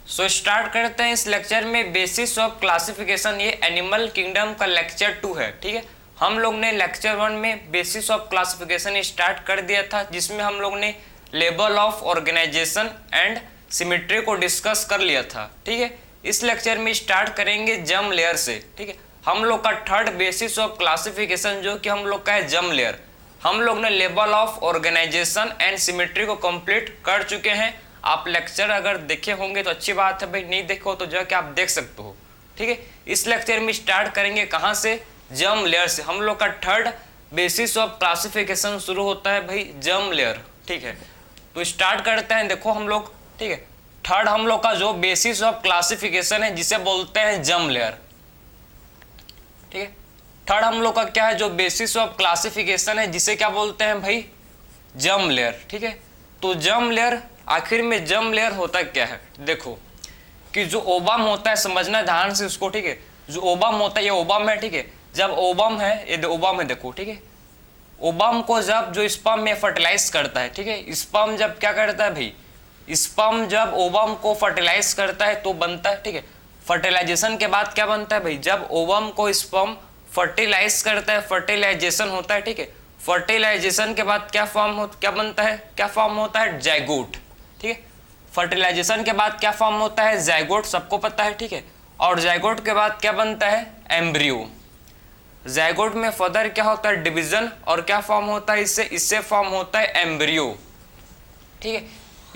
Start करते हैं इस लेक्चर में बेसिस ऑफ क्लासिफिकेशन। ये एनिमल किंगडम का लेक्चर 2 है। ठीक है, हम लोग ने लेक्चर 1 में बेसिस ऑफ क्लासिफिकेशन स्टार्ट कर दिया था, जिसमें हम लोग ने level of organisation and symmetry को डिस्कस कर लिया था। ठीक है, इस लेक्चर में स्टार्ट करेंगे जम लेयर से। ठीक है, हम लोग का थर्ड बेसिस ऑफ क्लासिफिकेशन जो कि हम लोग का है जम लेयर। हम लोग ने level of organisation and symmetry को कंप्लीट कर चुके हैं। आप लेक्चर अगर देखे होंगे तो अच्छी बात है भाई, नहीं देखो तो जाके आप देख सकते हो। ठीक है, इस लेक्चर में स्टार्ट करेंगे कहाँ से? जम लेयर से। हम लोग का थर्ड बेसिस ऑफ क्लासिफिकेशन शुरू होता है भाई जम लेयर। ठीक है, तो स्टार्ट करते हैं। देखो हम लोग, ठीक है, थर्ड हम लोग का जो बेसिस ऑफ क्लासिफिकेशन है जिसे बोलते हैं जम लेयर। ठीक है, थर्ड हम लोग का क्या है? जो बेसिस ऑफ क्लासिफिकेशन है जिसे क्या बोलते हैं भाई? जम लेयर। ठीक है, तो जम लेयर, आखिर में जम लेयर होता क्या है? देखो कि जो ओबम होता है, समझना ध्यान से उसको। ठीक है, जो ओबम होता है, ये ओबम है। ठीक है, जब ओबम है, ये ओबम है, देखो। ठीक है, ओबम को जब जो स्पर्म में फर्टिलाइज करता है, ठीक है, स्पर्म जब क्या करता है भाई? स्पर्म जब ओबम को फर्टिलाइज करता है तो बनता है। ठीक है, फर्टिलाइजेशन के बाद क्या बनता है भाई? जब ओबम को स्पर्म फर्टिलाइज करता है, फर्टिलाइजेशन होता है। ठीक है, फर्टिलाइजेशन के बाद क्या बनता है? क्या फॉर्म होता है? जाइगोट। ठीक है, फर्टिलाइजेशन के बाद क्या फॉर्म होता है? जाइगोट, सबको पता है। ठीक है, और जाइगोट के बाद क्या बनता है? एम्ब्रियो। जाइगोट में फर्दर क्या होता है? डिवीजन, और क्या फॉर्म होता है? इससे फॉर्म होता है एम्ब्रियो। ठीक है,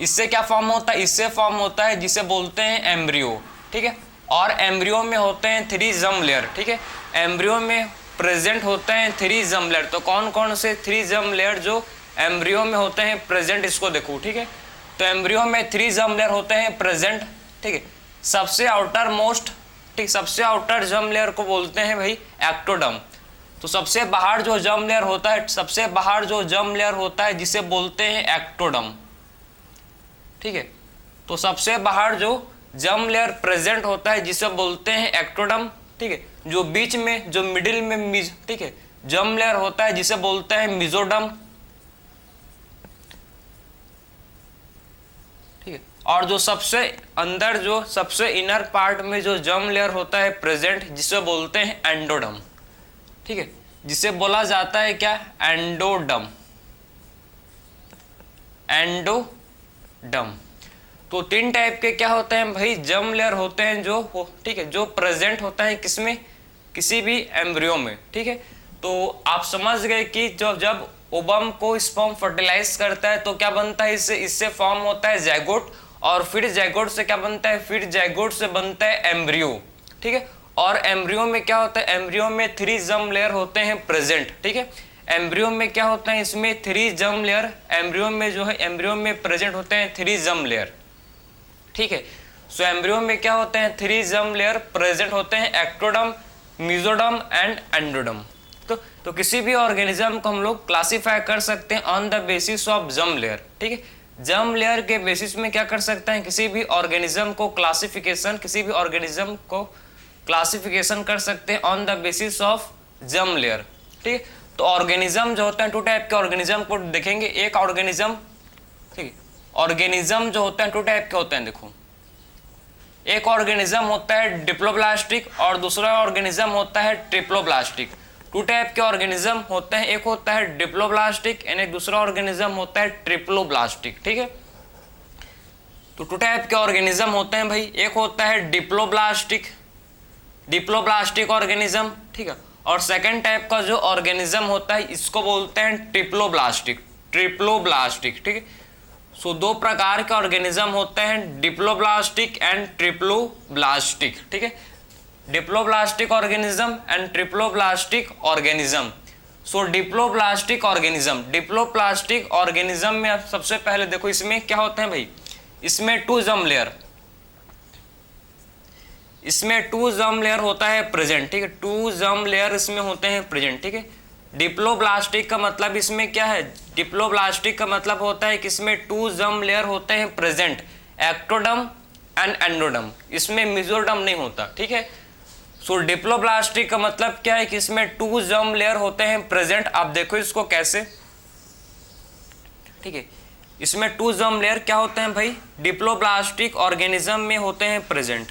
इससे क्या फॉर्म होता है? इससे फॉर्म होता है जिसे बोलते हैं एम्ब्रियो। ठीक है, और एम्ब्रियो में होते हैं 3 जर्म लेयर। ठीक है, एम्ब्रियो में प्रेजेंट होते हैं 3 जर्म लेयर। तो कौन कौन से 3 जर्म लेयर जो एम्ब्रियो में होते हैं प्रेजेंट, इसको देखो। ठीक है, तो एम्ब्रियो में 3 जर्म लेयर होते हैं प्रेजेंट। ठीक है, सबसे आउटर मोस्ट, ठीक, सबसे आउटर जर्म लेयर को बोलते हैं भाई एक्टोडर्म। तो सबसे बाहर जो जर्म लेयर होता है, सबसे बाहर जो जर्म लेयर होता है जिसे बोलते हैं एक्टोडर्म। ठीक है, तो सबसे बाहर जो जर्म लेयर प्रेजेंट होता है जिसे बोलते हैं एक्टोडर्म। ठीक है, जो बीच में, जो मिडिल में, ठीक है, जर्म लेयर होता है जिसे बोलते हैं मेसोडर्म। ठीक है, और जो सबसे अंदर, जो सबसे इनर पार्ट में जो जर्म लेयर होता है प्रेजेंट, जिसे बोलते हैं एंडोडर्म। ठीक है, जिसे बोला जाता है क्या? एंडोडर्म। एंडोडर्म। तो 3 टाइप के क्या होते हैं भाई? जर्म लेयर होते हैं जो ठीक है, जो प्रेजेंट होता है किसमें? किसी भी एम्ब्रियो में। ठीक है, तो आप समझ गए कि जब ओबम को स्पर्म फर्टिलाइज करता है तो क्या बनता है? इससे फॉर्म होता है जाइगोट, और फिर जाइगोट से क्या बनता है? फिर जाइगोट से बनता है एम्ब्रियो। ठीक है, और एम्ब्रियो में क्या होता है? एम्ब्रियो में 3 जर्म लेयर होते हैं प्रेजेंट। ठीक है, एम्ब्रियो में क्या होता है? इसमें 3 जर्म लेयर, एम्ब्रियो में जो है, एम्ब्रियो में प्रेजेंट होते हैं 3 जर्म लेयर। ठीक है, सो एम्ब्रियो में क्या होते हैं? 3 जर्म लेयर प्रेजेंट होते हैं, एक्टोडर्म, मेसोडर्म एंड एंडोडर्म। तो किसी भी ऑर्गेनिज्म को हम लोग क्लासीफाई कर सकते हैं on the basis of germ layer. ठीक है, जर्म लेयर के बेसिस में क्या कर सकते हैं? किसी भी ऑर्गेनिज्म को क्लासिफिकेशन, किसी भी ऑर्गेनिज्म को क्लासिफिकेशन कर सकते हैं on the basis of germ layer. ठीक है, तो ऑर्गेनिज्म जो होते हैं 2 टाइप के ऑर्गेनिज्म को देखेंगे। एक ऑर्गेनिज्म, ठीक है, ऑर्गेनिज्म जो होते हैं 2 टाइप के होते हैं। देखो, एक ऑर्गेनिज्म होता है डिप्लोब्लास्टिक और दूसरा ऑर्गेनिज्म होता है ट्रिप्लोब्लास्टिक। 2 टाइप के ऑर्गेनिज्म होते हैं, एक होता है डिप्लोब्लास्टिक एंड एक दूसरा ऑर्गेनिज्म होता है ट्रिप्लोब्लास्टिक। ठीक है, तो 2 टाइप के ऑर्गेनिज्म होते हैं भाई। एक होता है डिप्लोब्लास्टिक ऑर्गेनिज्म। ठीक है, और सेकेंड टाइप का जो ऑर्गेनिज्म होता है इसको बोलते हैं ट्रिप्लोब्लास्टिक। ठीक है, सो 2 प्रकार के ऑर्गेनिज्म होते हैं, डिप्लोब्लास्टिक एंड ट्रिप्लोब्लास्टिक। ठीक है, diploblastic organism and triploblastic organism. So diploblastic organism में आप सबसे पहले देखो, इसमें क्या होते हैं भाई? इसमें 2 जर्म लेयर, इसमें 2 जर्म लेयर होता है प्रेजेंट। ठीक है, 2 जर्म लेयर इसमें होते हैं प्रेजेंट। ठीक है, डिप्लोब्लास्टिक का मतलब इसमें क्या है? डिप्लोब्लास्टिक का मतलब होता है कि इसमें 2 जर्म लेयर होते हैं प्रेजेंट, एक्टोडर्म एंड एंडोडर्म। इसमें मेसोडर्म नहीं होता। ठीक है, सो डिप्लोब्लास्टिक का मतलब क्या है? कि इसमें 2 जर्म लेयर होते हैं प्रेजेंट। आप देखो इसको कैसे। ठीक है, इसमें 2 जर्म लेयर क्या होते हैं भाई, डिप्लोब्लास्टिक ऑर्गेनिज्म में होते हैं प्रेजेंट।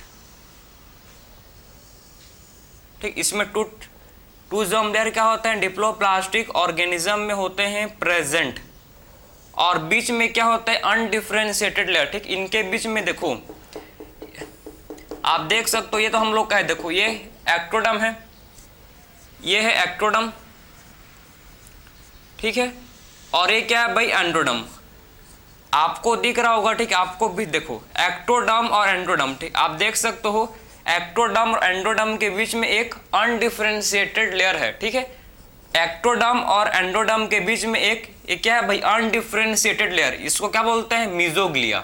ठीक, इसमें टू जर्म लेयर क्या होते हैं, डिप्लोप्लास्टिक ऑर्गेनिज्म में होते हैं प्रेजेंट। और बीच में क्या होता है, अनडिफरेंशिएटेड लेयर। ठीक, इनके बीच में देखो आप देख सकते हो, ये तो हम लोग का है, देखो ये एक्टोडर्म है, ये है एक्टोडर्म, ठीक है, और ये क्या है भाई, एंडोडर्म। आपको दिख रहा होगा, ठीक, आपको भी देखो एक्टोडर्म और एंडोडर्म। ठीक, आप देख सकते हो एक्टोडर्म और एंडोडर्म के बीच में एक अनडिफरेंशिएटेड लेयर है। ठीक है, एक्टोडर्म और एंडोडर्म के बीच में एक क्या है भाई, अनडिफरेंशिएटेड लेयर। इसको क्या बोलते हैं, मीजोग्लिया।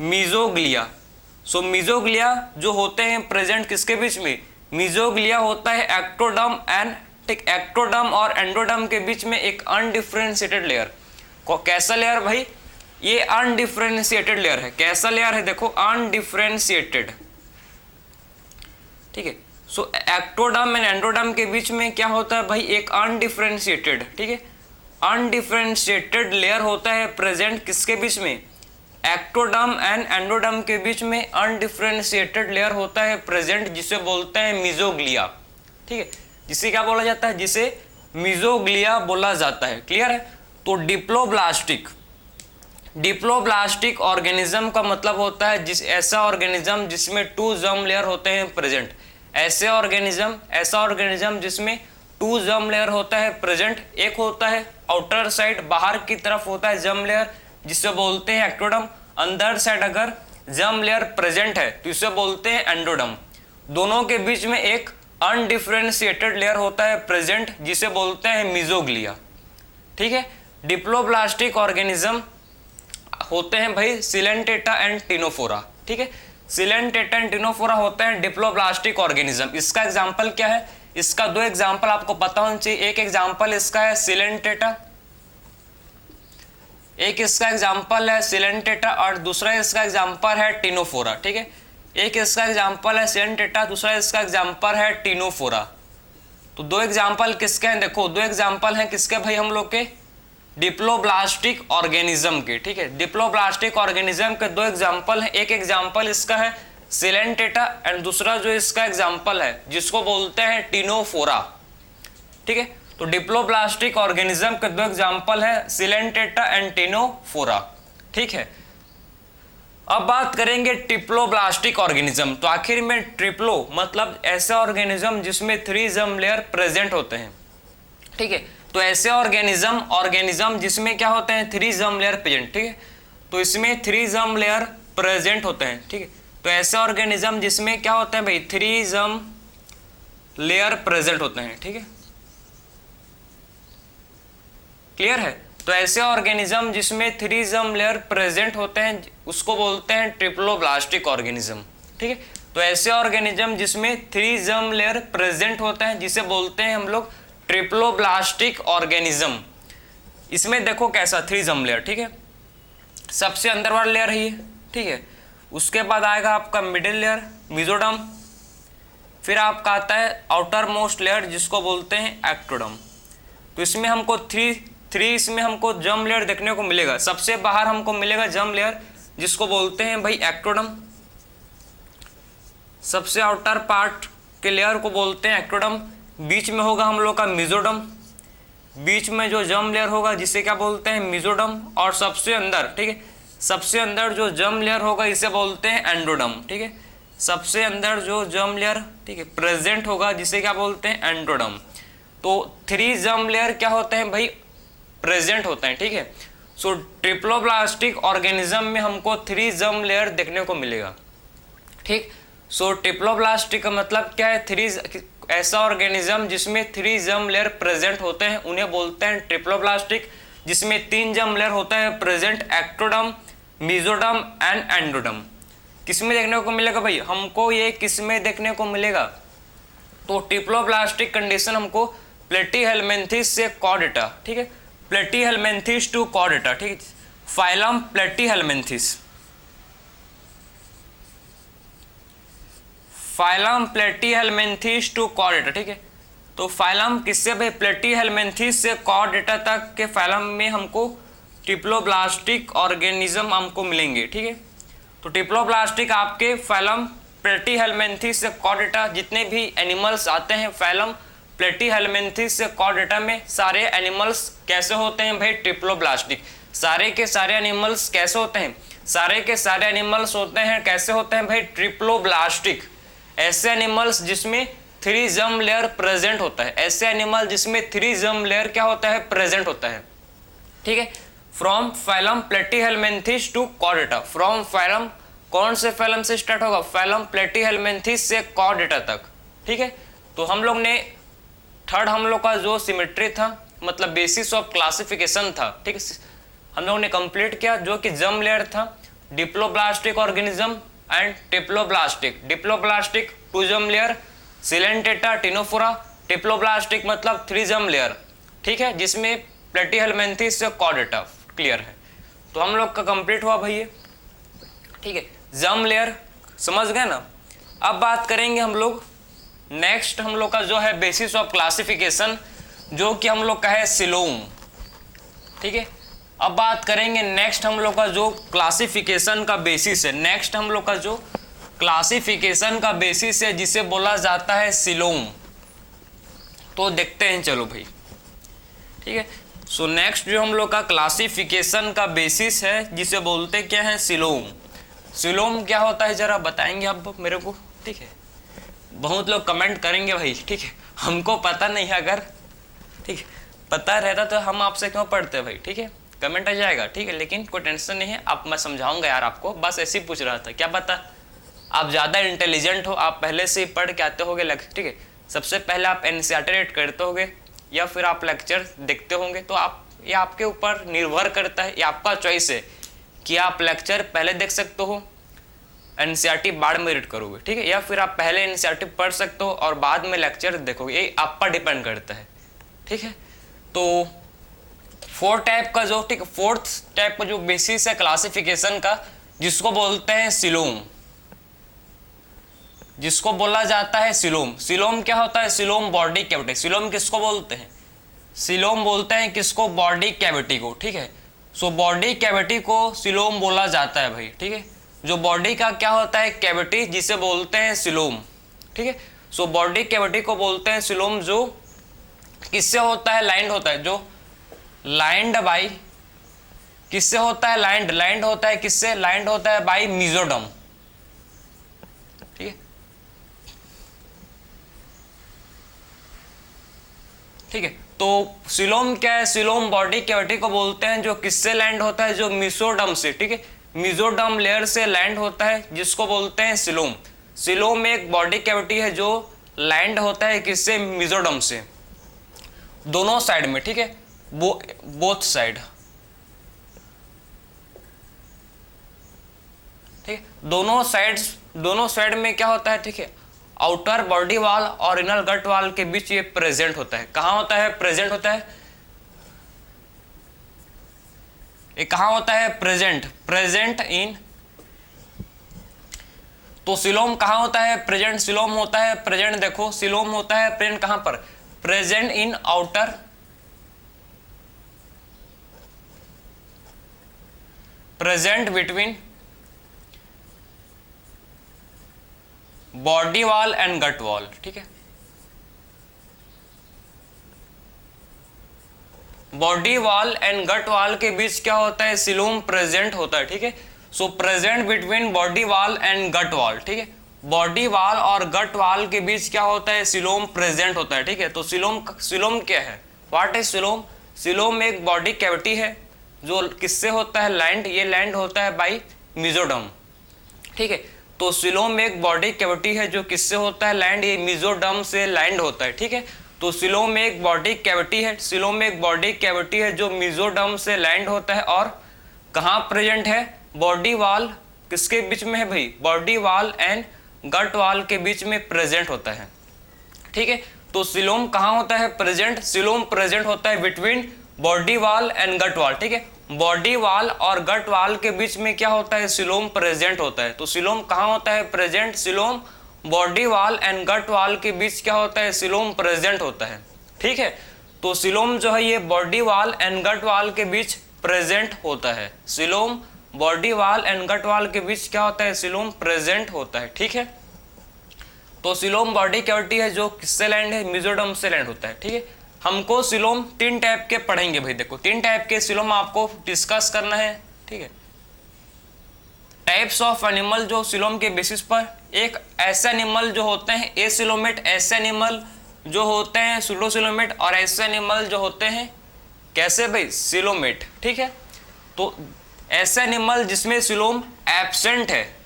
मीजोग्लिया। सो मीजोग्लिया जो होते हैं प्रेजेंट किसके बीच में, मीजोग्लिया होता है एक्टोडर्म एंड, ठीक, एक्टोडर्म और एंडोडर्म के बीच में एक अनडिफरेंशिएटेड लेयर। कैसा लेयर भाई, ये अनडिफरेंशिएटेड लेयर है। कैसा लेयर है, देखो अनडिफरेंशिएटेड। ठीक है, सो एक्टोडर्म एंड एंडोडर्म के बीच में क्या होता है भाई, एक अनडिफरेंशिएटेड, ठीक है, अनडिफरेंशिएटेड लेयर होता है प्रेजेंट किसके बीच में, एक्टोडर्म एंड एंडोडर्म के बीच में अनडिफरेंशिएटेड लेयर होता है प्रेजेंट, जिसे बोलते हैं मीजोग्लिया। ठीक है, जिसे क्या बोला जाता है, जिसे मीजोग्लिया बोला जाता है। क्लियर है। तो डिप्लोब्लास्टिक ऑर्गेनिज्म का मतलब होता है ऐसा ऑर्गेनिज्म जिसमें 2 जर्म लेयर होते हैं प्रेजेंट। ऐसा ऑर्गेनिज्म जिसमें 2 जर्म लेयर होता है प्रेजेंट। एक होता है आउटर साइड, बाहर की तरफ होता है जर्म लेयर, जिसे बोलते हैं एक्टोडर्म। अंदर साइड अगर जर्म लेयर प्रेजेंट है तो इसे बोलते हैं एंडोडर्म। दोनों के बीच में एक अनडिफरेंशिएटेड लेयर होता है प्रेजेंट, जिसे बोलते हैं मीजोग्लिया। ठीक है, डिप्लोब्लास्टिक ऑर्गेनिज्म होते हैं भाई सिलेंटेटा एंड टिनोफोरा। ठीक है, सिलेंटेटा एंड टिनोफोरा होते हैं डिप्लोब्लास्टिक ऑर्गेनिज्म। इसका एग्जांपल क्या है, इसका 2 एग्जांपल आपको पता होना चाहिए। एक एग्जांपल इसका है सिलेंटेटा, एक इसका एग्जांपल है सिलेंटेटा, और दूसरा इसका एग्जांपल है टिनोफोरा। ठीक है, एक इसका एग्जांपल है सिलेंटेटा, दूसरा इसका एग्जांपल है टिनोफोरा। तो 2 एग्जांपल किसके हैं, देखो 2 एग्जांपल हैं किसके भाई, हम लोग के डिप्लोब्लास्टिक ऑर्गेनिज्म के। ठीक है, डिप्लोब्लास्टिक ऑर्गेनिज्म के 2 एग्जांपल हैं। एक एग्जांपल इसका है सिलेंटेटा एंड दूसरा जो इसका एग्जांपल है जिसको बोलते हैं टिनोफोरा। ठीक है, तो डिप्लोब्लास्टिक ऑर्गेनिज्म के 2 एग्जांपल है सिलेंटेटा एंड टिनोफोरा। ठीक है, अब बात करेंगे ट्रिप्लोब्लास्टिक ऑर्गेनिज्म। तो आखिर में ट्रिप्लो मतलब ऐसा ऑर्गेनिज्म जिसमें 3 जर्म लेयर प्रेजेंट होते हैं। ठीक है, तो ऐसे ऑर्गेनिज्म जिसमें क्या होते हैं 3 जर्म लेयर प्रेजेंट। ठीक है, तो इसमें 3 जर्म लेयर प्रेजेंट होते हैं। ठीक है, तो ऐसे ऑर्गेनिज्म जिसमें क्या होते हैं भाई 3 जर्म लेयर प्रेजेंट होते हैं। ठीक है, क्लियर है। तो ऐसे ऑर्गेनिज्म जिसमें 3 जर्म लेयर प्रेजेंट होते हैं उसको बोलते हैं ट्रिप्लोब्लास्टिक ऑर्गेनिज्म। ठीक है, तो ऐसे ऑर्गेनिज्म जिसमें 3 जर्म लेयर प्रेजेंट होते हैं जिसे बोलते हैं हम लोग ट्रिप्लोब्लास्टिक ऑर्गेनिज्म। इसमें देखो कैसा 3 जर्म लेयर। ठीक है, सबसे अंदर वाला लेयर है ये। ठीक है, उसके बाद आएगा आपका मिडिल लेयर मीजोडर्म, फिर आपका आता है आउटर मोस्ट लेयर जिसको बोलते हैं एक्टोडर्म। तो इसमें हमको 3 इसमें हमको जर्म लेयर देखने को मिलेगा। सबसे बाहर हमको मिलेगा जर्म लेयर जिसको बोलते हैं भाई एक्टोडर्म, सबसे आउटर पार्ट के लेयर को बोलते हैं एक्टोडर्म, बीच में होगा हम लोग का मीजोडर्म, बीच में जो जर्म लेयर होगा जिसे क्या बोलते हैं मीजोडर्म, और सबसे अंदर, ठीक है, सबसे अंदर जो जर्म लेयर होगा इसे बोलते हैं एंडोडर्म। ठीक है, सबसे अंदर जो जर्म लेयर, ठीक है, प्रेजेंट होगा जिसे क्या बोलते हैं एंडोडर्म। तो 3 जर्म लेयर क्या होते हैं भाई प्रेजेंट होते हैं। ठीक है, सो ट्रिप्लोब्लास्टिक ऑर्गेनिज्म में हमको 3 जर्म लेयर देखने को मिलेगा। ठीक, सो ट्रिप्लोब्लास्टिक का मतलब क्या है, 3 ऐसा ऑर्गेनिज्म जिसमें 3 जर्म लेयर प्रेजेंट होते हैं उन्हें बोलते हैं ट्रिप्लोब्लास्टिक। जिसमें 3 जर्म लेयर होता है present, ectoderm, mesoderm and endoderm. किसमें देखने को मिलेगा भाई, हमको ये किसमें देखने को मिलेगा, तो ट्रिप्लोब्लास्टिक कंडीशन हमको प्लेटीहेल्मिन्थेस से कॉर्डेटा। ठीक है, प्लेटीहेल्मिन्थेस टू कॉर्डेटा। ठीक है, phylum Platyhelminthes, phylum Platyhelminthes to Chordata. ठीक है, तो फाइलम किससे भाई, प्लेटीहेल्मिन्थेस से कॉर्डेटा तक के फाइलम में हमको ट्रिप्लोब्लास्टिक ऑर्गेनिज्म हमको मिलेंगे, ठीक है। तो ट्रिप्लोब्लास्टिक आपके फाइलम प्लेटीहेल्मिन्थेस से कॉर्डेटा जितने भी एनिमल्स आते हैं फाइलम प्लेटीहेल्मिन्थेस से कॉर्डेटा में, सारे एनिमल्स कैसे होते हैं भाई, ट्रिप्लोब्लास्टिक। सारे के सारे एनिमल्स कैसे होते हैं, सारे के सारे एनिमल्स होते हैं कैसे होते हैं भाई, ट्रिप्लोब्लास्टिक। ऐसे एनिमल्स जिसमें 3 जर्म लेयर प्रेजेंट होता है, ऐसे एनिमल जिसमें 3 जर्म लेयर क्या होता है, प्रेजेंट होता है, ठीक है। From phylum Platyhelminthes to Chordata, from phylum कौन से फाइलम से स्टार्ट होगा, फाइलम प्लेटीहेल्मिन्थेस से कॉर्डेटा तक, ठीक है। तो हम लोग ने थर्ड हम लोग का जो सिमेट्री था, मतलब बेसिस ऑफ क्लासिफिकेशन था, ठीक है, हम लोग ने कंप्लीट किया, जो कि जर्म लेयर था, diploblastic organism and triploblastic. Diploblastic 2 germ layer, coelenterata ctenophora, triploblastic मतलब 3 जर्म लेयर, ठीक है, जिसमें प्लेटीहेल्मिन्थेस से कॉर्डेटा, क्लियर है। तो हम लोग का कंप्लीट हुआ भैया, ठीक है, जर्म लेयर समझ गए ना। अब बात करेंगे हम लोग नेक्स्ट, हम लोग का जो है बेसिस ऑफ क्लासिफिकेशन, जो कि हम लोग का है सिलोम, ठीक है। अब बात करेंगे नेक्स्ट हम लोग का जो क्लासिफिकेशन का बेसिस है, नेक्स्ट हम लोग का जो क्लासिफिकेशन का बेसिस है जिसे बोला जाता है सिलोम। तो देखते हैं चलो भाई, ठीक है। सो नेक्स्ट जो हम लोग का क्लासिफिकेशन का बेसिस है जिसे बोलते क्या है, सिलोम। सिलोम क्या होता है जरा बताएंगे आप मेरे को, ठीक है। बहुत लोग कमेंट करेंगे भाई, ठीक है, हमको पता नहीं है, अगर ठीक है पता रहता तो हम आपसे क्यों पढ़ते भाई, ठीक है, कमेंट आ जाएगा, ठीक है। लेकिन कोई टेंशन नहीं है, आप मैं समझाऊंगा यार आपको, बस ऐसे ही पूछ रहा था, क्या पता आप ज़्यादा इंटेलिजेंट हो, आप पहले से ही पढ़ के आते होगे, ठीक है, सबसे पहले आप एनसीईआरटी रीड करते होगे या फिर आप लेक्चर देखते होंगे, तो आप ये आपके ऊपर निर्भर करता है, ये आपका चॉइस है कि आप लेक्चर पहले देख सकते हो, एनसीईआरटी बाद में रीड करोगे, ठीक है, या फिर आप पहले एनसीईआरटी पढ़ सकते हो और बाद में लेक्चर देखोगे, ये आप पर डिपेंड करता है, ठीक है। तो 4 टाइप का जो, ठीक, 4th टाइप का जो बेसिस है क्लासिफिकेशन का, जिसको बोलते हैं सिलोम, जिसको बोला जाता है सिलोम। सिलोम क्या होता है, सिलोम बॉडी कैविटी। सिलोम किसको बोलते हैं, सिलोम बोलते हैं किसको, बॉडी कैविटी को, ठीक है। सो बॉडी कैविटी को सिलोम बोला जाता है भाई, ठीक है। जो बॉडी का क्या होता है, कैविटी, जिसे बोलते हैं सिलोम, ठीक है। सो बॉडी कैविटी को बोलते हैं सिलोम, जो किससे होता है, लाइंड होता है, जो लाइंड बाई, किससे होता है, लाइंड, लाइंड होता है किससे, लाइंड होता है बाई मेसोडर्म, ठीक है, ठीक है। तो सिलोम क्या है, सिलोम बॉडी कैविटी को बोलते हैं जो किससे लैंड होता है, जो मेसोडर्म से, ठीक है, मेसोडर्म लेयर से लैंड होता है, जिसको बोलते हैं सिलोम। सिलोम एक बॉडी कैविटी है जो लैंड होता है किससे, मेसोडर्म से, दोनों साइड में, ठीक है, बोथ साइड, ठीक है, दोनों साइड में क्या होता है, ठीक है, आउटर बॉडी वाल और इनर गट वाल के बीच ये प्रेजेंट होता है। कहां होता है, प्रेजेंट होता है, ये कहां होता है, प्रेजेंट इन, तो सिलोम कहां होता है, प्रेजेंट, सिलोम होता है प्रेजेंट, देखो सिलोम होता है प्रेजेंट कहां पर, present in outer, present between body wall and gut wall, ठीक है, body wall and gut wall के बीच क्या होता है, सिलोम प्रेजेंट होता है, ठीक है। So present between body wall and gut wall, ठीक है, बॉडी वॉल और गट वॉल के बीच क्या होता है, सिलोम प्रेजेंट होता है, ठीक है। तो सिलोम क्या है, व्हाट इज सिलोम, सिलोम एक बॉडी कैविटी है जो किससे होता है, लैंड, ये लैंड होता है बाई मेसोडर्म, ठीक है। तो सिलोम एक बॉडी कैविटी है जो किससे होता है, लैंड, ये मेसोडर्म से लैंड होता है, ठीक है। तो सिलोम एक बॉडी कैविटी है, सिलोम एक बॉडी कैविटी है जो मेसोडर्म से लैंड होता है और कहाँ प्रेजेंट है, बॉडी वॉल किसके बीच में है भाई, body wall and gut wall के बीच में प्रेजेंट होता है, ठीक है। तो सिलोम कहाँ होता है, प्रेजेंट, सिलोम प्रेजेंट होता है between body wall and gut wall, ठीक है, बॉडी वॉल और गट वॉल के बीच में क्या होता है, सिलोम प्रेजेंट होता है। तो सिलोम कहाँ होता है, present, coelom body wall and gut wall के बीच क्या होता है, सिलोम प्रेजेंट होता है। ठीक है, तो सिलोम जो है ये body wall and gut wall के बीच प्रेजेंट होता है। Coelom body wall and gut wall के बीच क्या होता है, सिलोम प्रेजेंट होता है। ठीक है, तो सिलोम बॉडी कैविटी है जो किससे लैंड है, मेसोडर्म से लैंड होता है। ठीक है, हमको सिलोम 3 टाइप के पढ़ेंगे भाई। देखो 3 टाइप के सिलोम आपको डिस्कस करना है। ठीक है, टाइप्स ऑफ एनिमल जो सिलोम के बेसिस पर, एक ऐसे एनिमल जो होते हैं एसिलोमेट, ऐसे एनिमल जो होते हैं सूडोसिलोमेट, और ऐसे एनिमल जो होते हैं कैसे भाई, सिलोमेट। ठीक है, तो ऐसे एनिमल जिसमें सिलोम एब्सेंट है,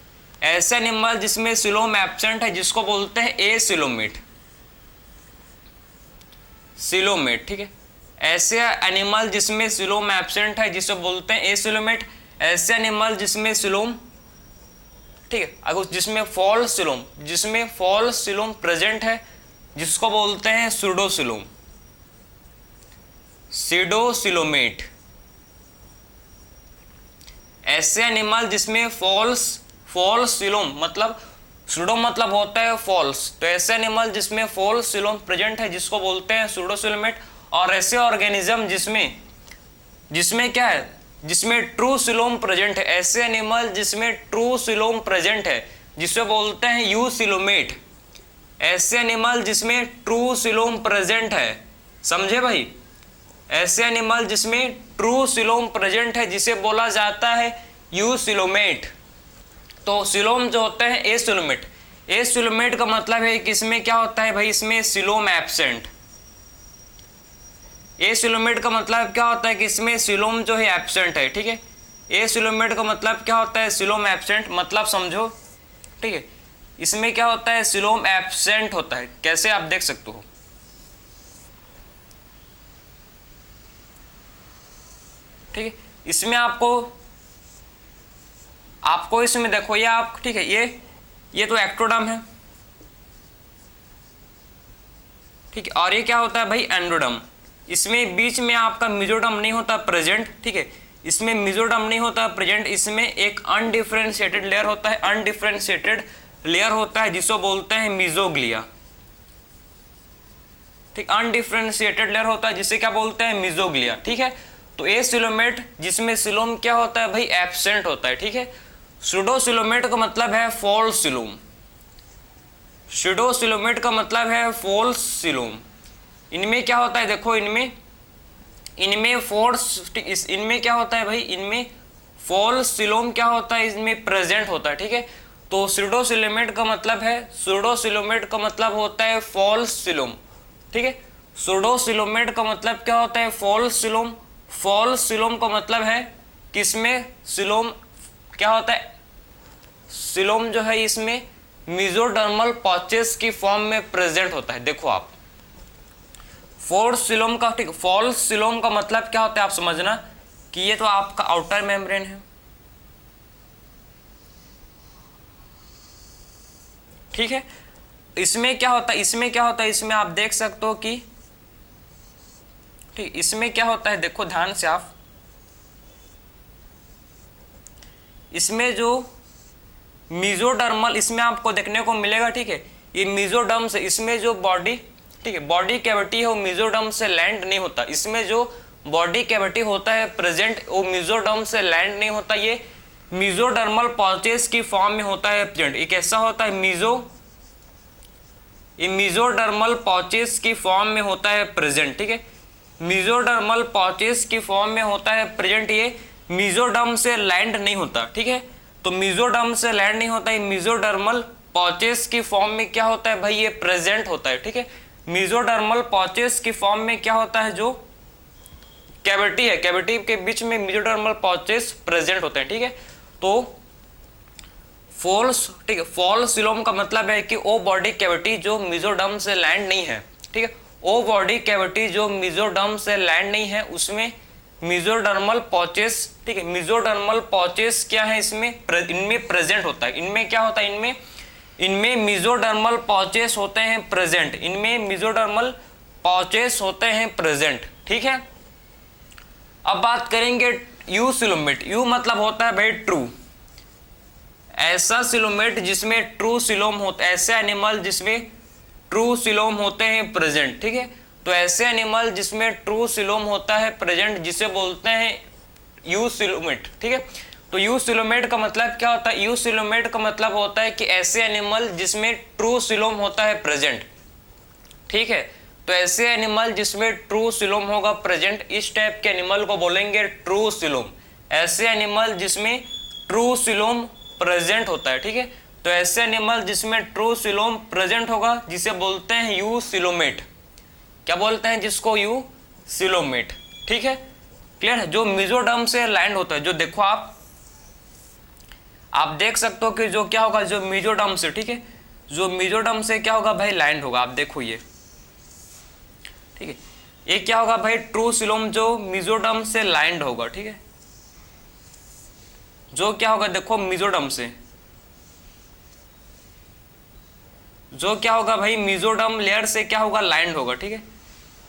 ऐसे एनिमल जिसमें सिलोम एब्सेंट है जिसको बोलते हैं एसिलोमेट, सिलोमेट। ठीक है, ऐसे एनिमल जिसमें सिलोम एब्सेंट है जिसे बोलते हैं एसिलोमेट। ऐसे एनिमल जिसमें सिलोम, ठीक है, अगर जिसमें फॉल्स सिलोम, जिसमें फॉल्स सिलोम प्रेजेंट है जिसको बोलते हैं सूडोसिलोम, सीडोसिलोमेट। ऐसे एनिमल जिसमें फॉल्स सिलोम, मतलब सूडो मतलब होता है फॉल्स, तो ऐसे एनिमल जिसमें फॉल्स सिलोम प्रेजेंट है जिसको बोलते हैं सूडोसिलोमेट। और ऐसे ऑर्गेनिज्म जिसमें क्या है, जिसमें ट्रू सिलोम प्रेजेंट है, ऐसे एनिमल जिसमें ट्रू सिलोम प्रेजेंट है जिसे बोलते हैं यूसिलोमेट। ऐसे एनिमल जिसमें ट्रू सिलोम प्रेजेंट है, समझे भाई, ऐसे एनिमल जिसमें ट्रू सिलोम प्रेजेंट है जिसे बोला जाता है यूसिलोमेट। तो सिलोम जो होते हैं एसिलोमेट, एसिलोमेट का मतलब है कि इसमें क्या होता है भाई, इसमें सिलोम एब्सेंट। एसिलोमेट का मतलब क्या होता है कि इसमें सिलोम जो है एब्सेंट है। ठीक है, एसिलोमेट का मतलब क्या होता है, सिलोम एब्सेंट, मतलब समझो। ठीक है, इसमें क्या होता है, सिलोम एब्सेंट होता है। कैसे आप देख सकते हो, ठीक है, इसमें आपको इसमें देखो ये आप, ठीक है, ये तो एक्टोडर्म है। ठीक है, और ये क्या होता है भाई, एंडोडर्म। इसमें बीच में आपका मेसोडर्म नहीं होता प्रेजेंट। ठीक है, इसमें मेसोडर्म नहीं होता प्रेजेंट, इसमें एक अनडिफरेंशिएटेड लेयर होता है, अनडिफरेंशिएटेड लेयर होता है जिसको बोलते हैं मेसोग्लिया। ठीक, अनडिफरेंशिएटेड लेयर होता है जिसे क्या बोलते हैं, मेसोग्लिया। ठीक है, तो एसिलोमेट जिसमें सिलोम क्या होता है भाई, एब्सेंट होता है। ठीक है, सूडोसिलोमेट का मतलब है फॉल्स सिलोम, सूडोसिलोमेट का मतलब है फॉल्स सिलोम। इनमें क्या होता है, देखो इनमें इनमें क्या होता है भाई, इनमें फॉल्स सिलोम क्या होता है, इसमें प्रेजेंट होता है। ठीक है, तो सूडोसिलोमेट का मतलब है, सूडोसिलोमेट का मतलब होता है फॉल्स सिलोम। ठीक है, सूडोसिलोमेट का मतलब क्या होता है, फॉल्स सिलोम। फॉल्स सिलोम का मतलब है कि इसमें सिलोम क्या होता है, सिलोम जो है इसमें मेसोडर्मल पॉचेस की फॉर्म में प्रेजेंट होता है। देखो आप, फॉल्स सिलोम का, ठीक, फॉल्स सिलोम का मतलब क्या होता है आप समझना कि ये तो आपका आउटर मेम्ब्रेन है। ठीक है, इसमें क्या होता है, इसमें आप देख सकते हो कि, ठीक, इसमें क्या होता है, देखो ध्यान से आप, इसमें जो मेसोडर्मल इसमें आपको देखने को मिलेगा। ठीक है, ये मेसोडर्म से, इसमें जो बॉडी, ठीक है, बॉडी कैविटी है वो मेसोडर्म से लैंड नहीं होता। इसमें जो बॉडी कैविटी होता है प्रेजेंट, वो मेसोडर्म से लैंड नहीं होता, ये मेसोडर्मल पॉचेस की फॉर्म में होता है प्रेजेंट। ये कैसा होता है, मेसोडर्मल पॉचेस की फॉर्म में होता है प्रेजेंट। ठीक है, मेसोडर्मल पॉचेस की फॉर्म में होता है प्रेजेंट, ये मेसोडर्म से लैंड नहीं होता। ठीक है, तो मेसोडर्म से लैंड नहीं होता, ये मेसोडर्मल पॉचेस की फॉर्म में क्या होता है भाई, ये प्रेजेंट होता है। ठीक है, मेसोडर्मल पॉचेस की फॉर्म में क्या होता है, जो कैविटी है, कैविटी के बीच में मेसोडर्मल पॉचेस प्रेजेंट होते हैं। ठीक है, तो फॉल्स, ठीक है, फॉल्स सिलोम का मतलब है कि वो बॉडी कैविटी जो मेसोडर्म से लैंड नहीं है। ठीक है, वो बॉडी कैविटी जो मेसोडर्म से लैंड नहीं है उसमें मेसोडर्मल पॉचेस, ठीक है, मेसोडर्मल पॉचेस क्या है, इनमें प्रेजेंट होता है। इनमें क्या होता है, इनमें मेसोडर्मल पॉचेस होते हैं प्रेजेंट, इनमें मेसोडर्मल पॉचेस होते हैं प्रेजेंट। ठीक है, अब बात करेंगे यूसिलोमेट। यू मतलब होता है भाई ट्रू, ऐसा सिलोमेट जिसमें ट्रू सिलोम होता है, ऐसे एनिमल जिसमें ट्रू सिलोम होते हैं प्रेजेंट, ठीक है। तो ऐसे एनिमल जिसमें ट्रू सिलोम होता है प्रेजेंट जिसे बोलते हैं यूसिलोमेट, ठीक है। तो यूसिलोमेट का मतलब क्या होता है? यूसिलोमेट का मतलब होता है कि ऐसे एनिमल जिसमें ट्रू सिलोम होता है प्रेजेंट, ठीक है। तो ऐसे एनिमल जिसमें ट्रू सिलोम होगा प्रेजेंट, इस टाइप के एनिमल को बोलेंगे ट्रू सिलोम। ऐसे एनिमल जिसमें ट्रू सिलोम प्रेजेंट होता है, ठीक है। तो ऐसे एनिमल जिसमें ट्रू सिलोम प्रेजेंट होगा जिसे बोलते हैं यूसिलोमेट। क्या बोलते हैं जिसको? यूसिलोमेट, ठीक है। क्लियर है? जो मेसोडर्म से लैंड होता है, जो देखो आप देख सकते हो कि जो क्या होगा, जो मेसोडर्म से, ठीक है, जो मेसोडर्म से क्या होगा भाई, लैंड होगा। आप देखो ये, ठीक है, ये क्या होगा भाई, ट्रू सिलोम जो मेसोडर्म से लैंड होगा, ठीक है। जो क्या होगा देखो मेसोडर्म से, जो क्या होगा भाई मेसोडर्म लेयर से क्या होगा, लैंड होगा, ठीक है।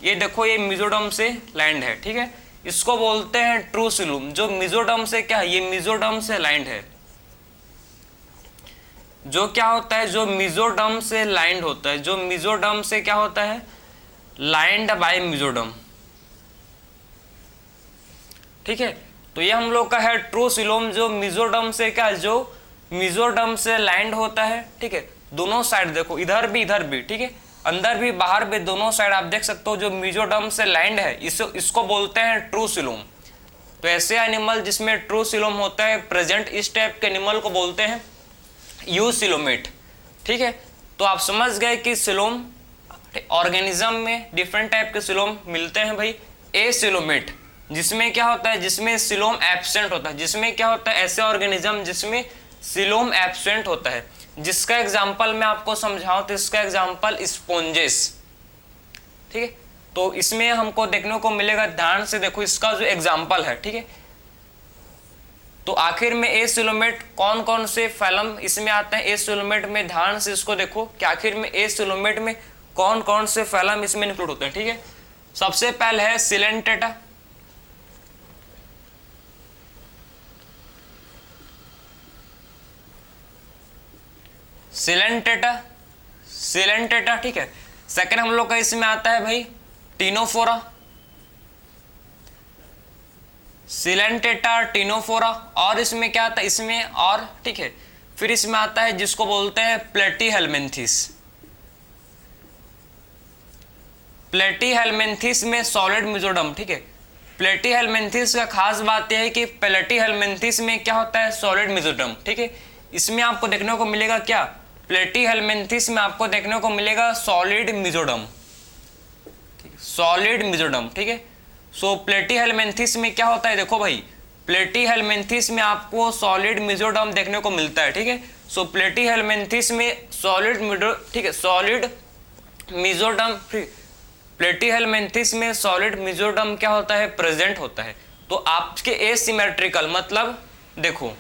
ये देखो ये मेसोडर्म से लैंड है, ठीक है। इसको बोलते हैं ट्रू सिलोम। जो मेसोडर्म से क्या है, ये मेसोडर्म से लैंड है। जो क्या होता है, जो मेसोडर्म से लैंड होता है, जो मेसोडर्म से क्या होता है, लैंड बाय मेसोडर्म, ठीक है। तो ये हम लोग का है ट्रू सिलोम, जो मेसोडर्म से क्या, जो मेसोडर्म से लैंड होता है, ठीक है। दोनों साइड देखो, इधर भी, ठीक है, अंदर भी बाहर भी, दोनों साइड आप देख सकते हो जो मेसोडर्म से लैंड है, इसको बोलते हैं ट्रू सिलोम। तो ऐसे एनिमल जिसमें ट्रू सिलोम होता है प्रेजेंट, इस टाइप के एनिमल को बोलते हैं यूसिलोमेट, ठीक है। तो आप समझ गए कि सिलोम ऑर्गेनिज्म में डिफरेंट टाइप के सिलोम मिलते हैं भाई। एसिलोमेट जिसमें क्या होता है, जिसमें सिलोम एब्सेंट होता है, जिसमें क्या होता है, ऐसे ऑर्गेनिज्म जिसमें सिलोम एब्सेंट होता है। जिसका एग्जांपल मैं आपको समझाऊं तो इसका एग्जांपल स्पॉन्जेस, ठीक है। तो इसमें हमको देखने को मिलेगा, ध्यान से देखो इसका जो एग्जांपल है, ठीक है। तो आखिर में एसिलोमेट कौन कौन से फैलम इसमें आते हैं, एसिलोमेट में ध्यान से इसको देखो कि आखिर में एसिलोमेट में कौन कौन से फैलम इसमें इंक्लूड होते हैं, ठीक है। सबसे पहले है सिलेंटेटा, सिलेंटेटा, ठीक है। सेकंड हम लोग का इसमें आता है भाई टिनोफोरा, सिलेंटेटा, टिनोफोरा। और इसमें क्या आता है, इसमें और, ठीक है। फिर इसमें आता है जिसको बोलते हैं प्लेटीहेल्मिन्थेस। प्लेटीहेल्मिन्थेस में सॉलिड मेसोडर्म, ठीक है। प्लेटीहेल्मिन्थेस का खास बात यह है कि प्लेटीहेल्मिन्थेस में क्या होता है, सॉलिड मेसोडर्म, ठीक है। इसमें आपको देखने को मिलेगा क्या, प्लेटीहेल्मिन्थेस में आपको देखने को मिलेगा सॉलिड मेसोडर्म, सॉलिड मेसोडर्म, ठीक है। सो प्लेटीहेल्मिन्थेस में क्या होता है, देखो भाई प्लेटीहेल्मिन्थेस में आपको सॉलिड मेसोडर्म देखने को मिलता है, ठीक है। सो प्लेटीहेल्मिन्थेस में सॉलिड, ठीक है, सॉलिड मेसोडर्म, प्लेटीहेल्मिन्थेस में सॉलिड मेसोडर्म क्या होता है, प्रेजेंट होता है। तो आपके एसिमेट्रिकल मतलब देखो,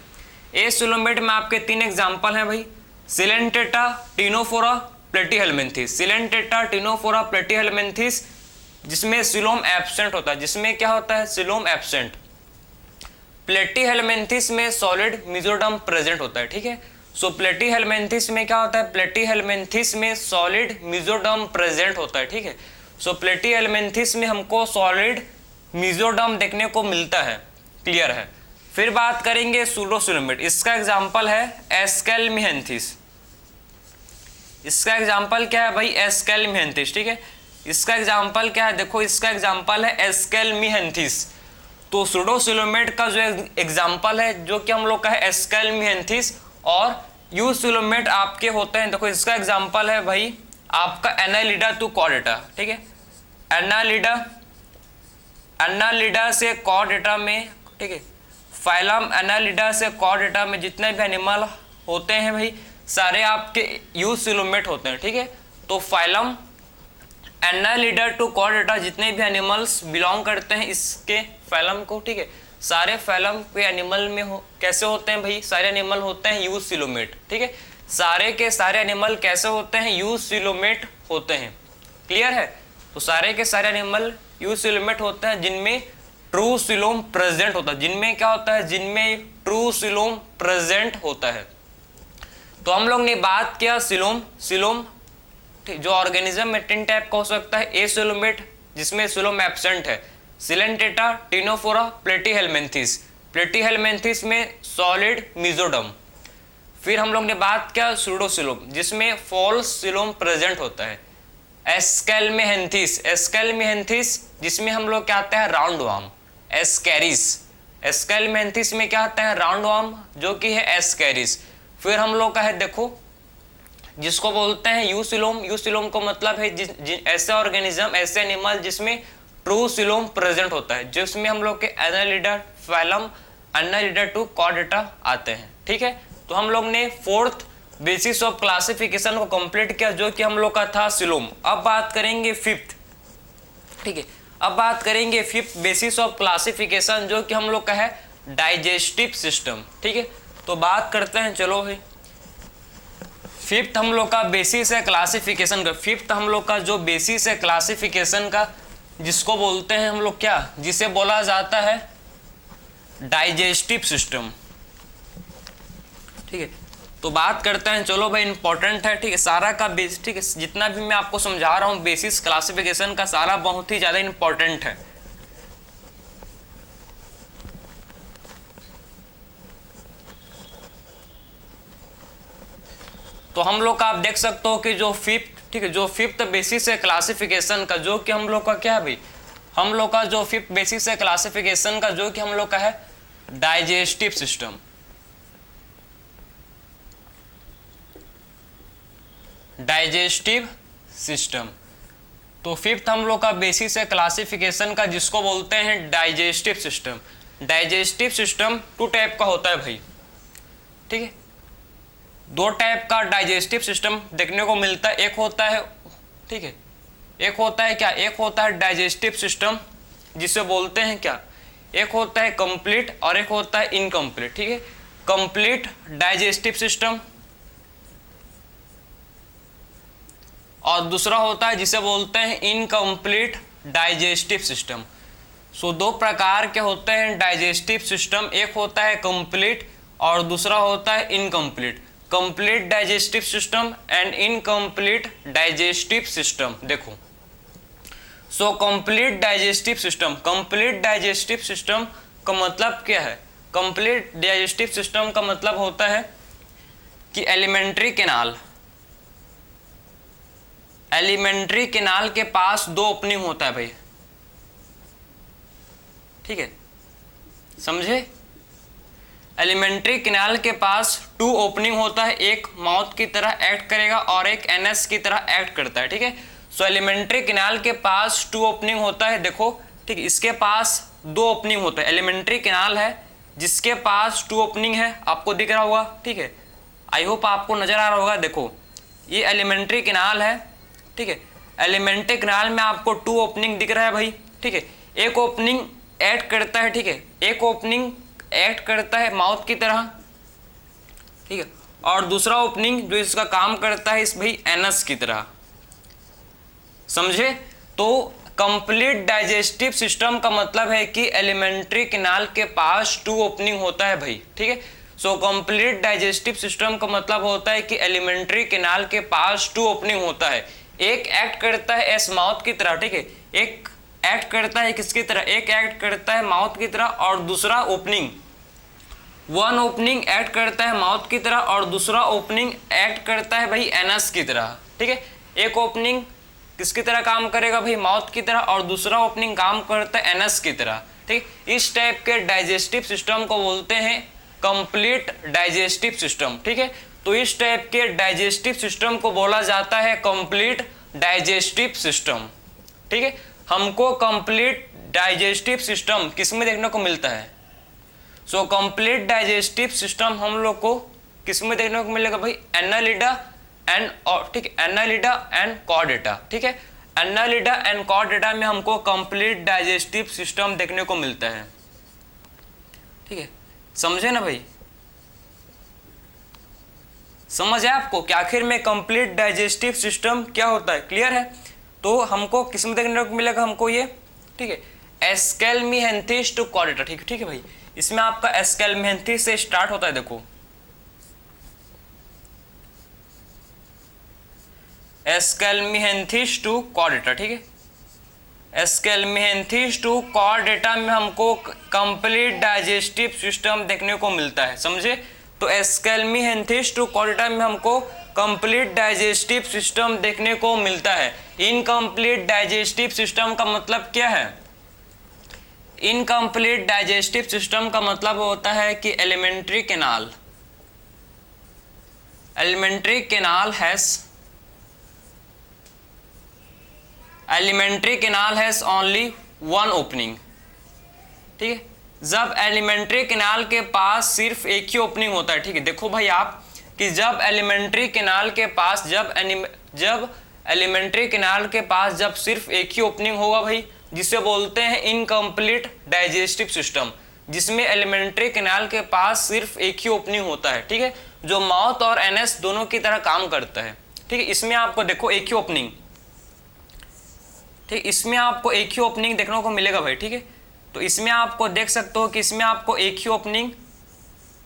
एसिलोमेट में आपके तीन एग्जांपल हैं भाई, Coelenterata, Ctenophora, Platyhelminthes. Coelenterata, Ctenophora, Platyhelminthes जिसमें सिलोम एब्सेंट होता है, जिसमें क्या होता है, सिलोम एब्सेंट। प्लेटीहेल्मिन्थेस में सॉलिड मेसोडर्म प्रेजेंट होता है, ठीक है। सो प्लेटीहेल्मिन्थेस में क्या होता है, प्लेटीहेल्मिन्थेस में सॉलिड मेसोडर्म प्रेजेंट होता है, ठीक है। सो प्लेटीहेल्मिन्थेस में हमको सॉलिड मेसोडर्म देखने को मिलता है, क्लियर है। फिर बात करेंगे सूडोसिलोमेट, इसका एग्जांपल है एस्केल्मिहेंथिस। इसका एग्जांपल क्या है भाई, एस्केल्मिहेंथिस, ठीक है। इसका एग्जांपल क्या है, देखो इसका एग्जांपल है एस्केल्मिहेंथिस। तो सूडोसिलोमेट का जो एग्जांपल है जो कि हम लोग का है एस्केल्मिहेंथिस, और यूसिलोमेट आपके होते हैं, देखो इसका एग्जांपल है भाई आपका एनालिडा टू कॉर्डेटा, ठीक है। एनालिडा से कॉर्डेटा में, ठीक है, फाइलम एनालिडा से कॉर्डेटा में जितने भी एनिमल होते हैं भाई सारे आपके यूसिलोमेट होते हैं, ठीक है। तो फाइलम एनालिडा टू कॉर्डेटा जितने भी एनिमल्स बिलोंग करते हैं इसके फाइलम को, ठीक है, सारे फाइलम के एनिमल में कैसे होते हैं भाई, सारे एनिमल होते हैं यूसिलोमेट, ठीक है। सारे के सारे एनिमल कैसे होते हैं, यूसिलोमेट होते हैं, क्लियर है। तो सारे के सारे एनिमल यूसिलोमेट होते हैं जिनमें ट्रू सिलोम प्रेजेंट होता है, जिनमें क्या होता है, जिनमें ट्रू सिलोम प्रेजेंट होता है, तो हम लोग ने बात किया सिलोम, जो ऑर्गेनिज्म में 10 टाइप का हो सकता है, एसिलोमेट जिसमें सिलोम एब्सेंट है, सिलेंटेटा, टिनोफोरा, प्लेटीहेलमिन्थेस में सॉलिड मेसोडर्म। फिर हम लोग ने बात किया सूडोसिलोम जिसमें फॉल्स सिलोम प्रेजेंट होता है, एस्केलमिहेंथिस जिसमें हम लोग क्या आते हैं राउंड वार्म, एस्केलमिहेंथिस में क्या आता है राउंड वार्म जो कि है एस्केरिस। फिर हम लोग का है देखो जिसको बोलते हैं यूसिलोम को मतलब है ऐसे ऑर्गेनिज्म, ऐसे एनिमल जिसमें ट्रू सिलोम प्रेजेंट होता है, जिसमें हम लोग के Annelida, phylum, Annelida to Chordata आते हैं। ठीक है, तो हम लोग ने फोर्थ बेसिस ऑफ क्लासिफिकेशन को कंप्लीट किया जो कि हम लोग का था सिलोम। अब बात करेंगे फिफ्थ। ठीक है, अब बात करेंगे फिफ्थ बेसिस ऑफ क्लासिफिकेशन जो कि हम लोग का है डाइजेस्टिव सिस्टम। ठीक है, तो बात करते हैं, चलो भाई फिफ्थ हम लोग का बेसिस है क्लासिफिकेशन का, फिफ्थ हम लोग का जो बेसिस है क्लासिफिकेशन का जिसको बोलते हैं हम लोग क्या, जिसे बोला जाता है डाइजेस्टिव सिस्टम। ठीक है, तो बात करते हैं, चलो भाई इंपॉर्टेंट है। ठीक है, सारा का बेस, ठीक है, जितना भी मैं आपको समझा रहा हूं बेसिस क्लासिफिकेशन का सारा बहुत ही ज्यादा इंपॉर्टेंट है। तो हम लोग का आप देख सकते हो कि जो फिफ्थ, ठीक है, जो फिफ्थ बेसिस है क्लासिफिकेशन का जो कि हम लोग का क्या है भाई, हम लोग का जो फिफ्थ बेसिस है क्लासिफिकेशन का जो कि हम लोग का है डाइजेस्टिव सिस्टम। डाइजेस्टिव सिस्टम, तो फिफ्थ हम लोग का बेसिस है क्लासिफिकेशन का जिसको बोलते हैं digestive system. Digestive system 2 type का होता है भाई। ठीक है, 2 टाइप का डाइजेस्टिव सिस्टम देखने को मिलता है, एक होता है, ठीक है, एक होता है क्या, एक होता है डाइजेस्टिव सिस्टम जिसे बोलते हैं क्या, एक होता है कंप्लीट और एक होता है इनकम्प्लीट। ठीक है, कंप्लीट डाइजेस्टिव सिस्टम और दूसरा होता है जिसे बोलते हैं इनकम्प्लीट डाइजेस्टिव सिस्टम। सो 2 प्रकार के होते हैं डाइजेस्टिव सिस्टम, एक होता है कंप्लीट और दूसरा होता है incomplete. Complete digestive system and incomplete digestive system. देखो, so complete digestive system, complete digestive system का मतलब क्या है, कंप्लीट डाइजेस्टिव सिस्टम का मतलब होता है कि एलिमेंट्री कैनाल के पास 2 ओपनिंग होता है भाई। ठीक है, समझे, एलिमेंट्री कैनाल के पास 2 ओपनिंग होता है, एक माउथ की तरह एक्ट करेगा और एक एनएस की तरह एक्ट करता है। ठीक है, सो एलिमेंट्री कैनाल के पास 2 ओपनिंग होता है। देखो, ठीक, इसके पास 2 ओपनिंग होता है, एलिमेंट्री कैनाल है जिसके पास 2 ओपनिंग है, आपको दिख रहा होगा। ठीक है, आई होप आपको नजर आ रहा होगा। देखो, ये एलिमेंट्री कैनाल है। ठीक है, एलिमेंट्री कैनाल में आपको 2 ओपनिंग दिख रहा है भाई। ठीक है, एक ओपनिंग एक्ट करता है, ठीक है, एक ओपनिंग एक्ट करता है माउथ की तरह। ठीक है, और दूसरा ओपनिंग जो इसका काम करता है इस भाई एनस की तरह। समझे, तो कंप्लीट डाइजेस्टिव सिस्टम का मतलब है कि एलिमेंट्री कैनाल के पास 2 ओपनिंग होता है भाई। ठीक है, सो कंप्लीट डाइजेस्टिव सिस्टम का मतलब होता है कि एलिमेंट्री कैनाल के पास 2 ओपनिंग होता है, एक एक्ट करता है एस माउथ की तरह। ठीक है, एक एक्ट करता है किसकी तरह, एक एक्ट करता है माउथ की तरह और दूसरा ओपनिंग, 1 ओपनिंग एक्ट करता है माउथ की तरह और दूसरा ओपनिंग एक्ट करता है भाई एनस की तरह। ठीक है, एक ओपनिंग किसकी तरह काम करेगा भाई, माउथ की तरह, और दूसरा ओपनिंग काम करता है एनस की तरह। ठीक, इस टाइप के डाइजेस्टिव सिस्टम को बोलते हैं कंप्लीट डाइजेस्टिव सिस्टम। ठीक है, तो इस टाइप के डाइजेस्टिव सिस्टम को बोला जाता है कंप्लीट डाइजेस्टिव सिस्टम। ठीक है, हमको कंप्लीट डाइजेस्टिव सिस्टम किसमें देखने को मिलता है, सो कंप्लीट डाइजेस्टिव सिस्टम हम लोग को किसमें देखने को मिलेगा भाई, एनालिडा एंड, ठीक है, एनालिडा एंड कॉर्डेटा। ठीक है, एनालिडा एंड कॉर्डेटा में हमको कंप्लीट डाइजेस्टिव सिस्टम देखने को मिलता है। ठीक है, समझे ना भाई, समझ है आपको कि आखिर में कंप्लीट डाइजेस्टिव सिस्टम क्या होता है, क्लियर है। तो हमको किसमें देखने को मिलेगा, हमको ये, ठीक है, एस्केलमिहेंथिस टू कॉर्डेटा। ठीक है भाई, इसमें आपका एस्केलमिहेंथिस से स्टार्ट होता है। देखो, एस्केल्मिहेंथिस टू कॉर्डेटा, ठीक है। एस्केल्मिहेंथिस टू कॉर्डेटा में हमको कंप्लीट डाइजेस्टिव सिस्टम देखने को मिलता है, समझे। तो एस्केल्मिहेंथिस टू कॉर्डेटा में हमको कंप्लीट डाइजेस्टिव सिस्टम देखने को मिलता है। इनकम्प्लीट डाइजेस्टिव सिस्टम का मतलब क्या है? इनकम्प्लीट डाइजेस्टिव सिस्टम का मतलब होता है कि alimentary canal has only one opening, ठीक है। जब एलिमेंट्री कैनाल के पास सिर्फ एक ही ओपनिंग होता है, ठीक है। देखो भाई आप कि जब एलिमेंट्री कैनाल के पास जब एलिमेंट्री कैनाल के पास जब सिर्फ एक ही ओपनिंग होगा भाई, जिसे बोलते हैं इनकम्प्लीट डाइजेस्टिव सिस्टम, जिसमें एलिमेंट्री कैनाल के पास सिर्फ एक ही ओपनिंग होता है, ठीक है, जो माउथ और एनएस दोनों की तरह काम करता है, ठीक है। इसमें आपको देखो एक ही ओपनिंग, ठीक, इसमें आपको एक ही ओपनिंग देखने को मिलेगा भाई, ठीक है। तो इसमें आपको देख सकते हो कि इसमें आपको एक ही ओपनिंग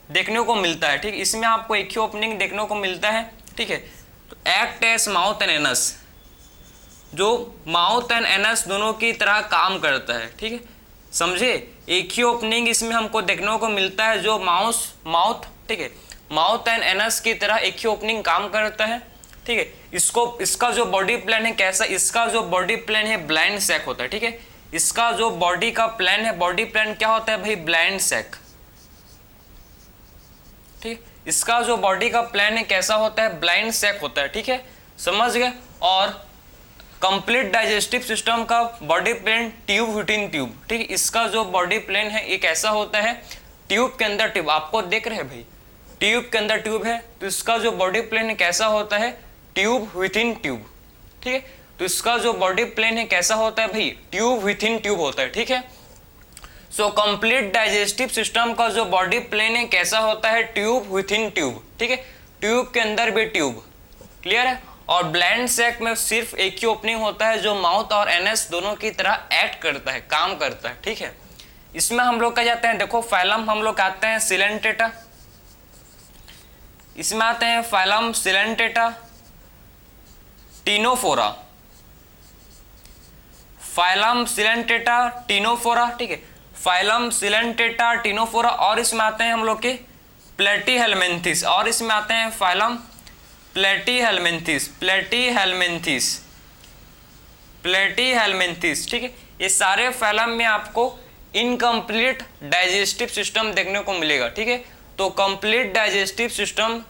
देखने को मिलता है, ठीक, इसमें आपको एक ही ओपनिंग देखने को मिलता है, ठीक है। तो act as mouth and anus, जो माउथ एंड एनस दोनों की तरह काम करता है, ठीक है, समझे। एक ही ओपनिंग इसमें हमको देखने को मिलता है जो माउथ, ठीक है, माउथ एंड एनस की तरह एक ही ओपनिंग काम करता है, ठीक है। इसका जो बॉडी प्लान है कैसा, इसका जो बॉडी प्लान है ब्लाइंड सैक होता है, ठीक है। इसका जो बॉडी का प्लान है, बॉडी प्लान क्या होता है भाई? ब्लाइंड सैक, ठीक। इसका जो बॉडी का प्लान है कैसा होता है? ब्लाइंड सैक होता है, ठीक है, समझ गए। और कंप्लीट डाइजेस्टिव सिस्टम का body plan tube within tube, ठीक है। इसका जो बॉडी प्लान है ये कैसा होता है? ट्यूब के अंदर ट्यूब, आपको देख रहे हैं भाई, ट्यूब के अंदर ट्यूब है, तो इसका जो बॉडी प्लान है कैसा होता है? ट्यूब विथिन ट्यूब, ठीक है। तो इसका जो बॉडी प्लान है कैसा होता है भाई? ट्यूब विथिन ट्यूब होता है, ठीक है। सो कंप्लीट डाइजेस्टिव सिस्टम का जो बॉडी प्लान है कैसा होता है? ट्यूब विथिन ट्यूब, ठीक है, ट्यूब के अंदर भी ट्यूब, क्लियर है। और ब्लाइंड सैक में सिर्फ एक ही ओपनिंग होता है जो माउथ और एनएस दोनों की तरह एक्ट करता है, काम करता है, ठीक है। इसमें हम लोग क्या जाते हैं, देखो फाइलम हम लोग आते हैं सिलेंटेटा, इसमें आते हैं phylum Coelenterata Ctenophora, phylum Coelenterata Ctenophora, ठीक है, फाइलम सिलेंटेटा टीनोफोरा। और इसमें आते हैं हम लोग के प्लेटीहेल्मिन्थिस, और इसमें आते हैं फाइलम प्लेटीहेल्मिन्थिस, ठीक है। ये सारे फाइलम में आपको इनकम्प्लीट डाइजेस्टिव सिस्टम देखने को मिलेगा, ठीक है। तो कंप्लीट डाइजेस्टिव सिस्टम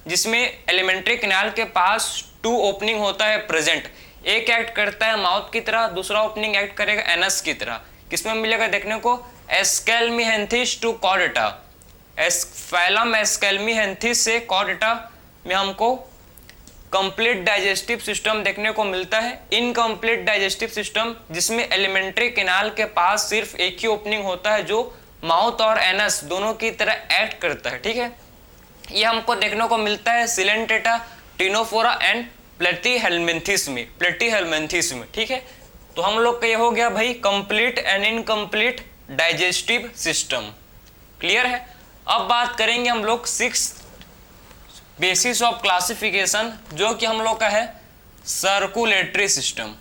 जिसमें एलिमेंट्री कैनाल के पास 2 ओपनिंग होता है प्रेजेंट, एक एक्ट करता है माउथ की तरह, दूसरा ओपनिंग एक्ट करेगा एनस की तरह। किसमें मिलेगा देखने को? एस्केल्मिहेंथिस टू कॉर्डेटा, फाइलम एस्केल्मिहेंथिस से कॉर्डेटा में हमको कंप्लीट डाइजेस्टिव सिस्टम देखने को मिलता है। इनकम्प्लीट डाइजेस्टिव सिस्टम जिसमें एलिमेंट्री कैनाल के पास सिर्फ एक ही ओपनिंग होता है जो माउथ और एनस दोनों की तरह एक्ट करता है, ठीक है। ये हमको देखने को मिलता है सिलेंटेटा टीनोफोरा एंड प्लेटीहेल्मिन्थिस में, ठीक है। तो हम लोग का ये हो गया भाई complete and incomplete digestive system, clear है। अब बात करेंगे हम लोग 6th बेसिस ऑफ क्लासिफिकेशन, जो कि हम लोग का है सर्कुलेटरी सिस्टम।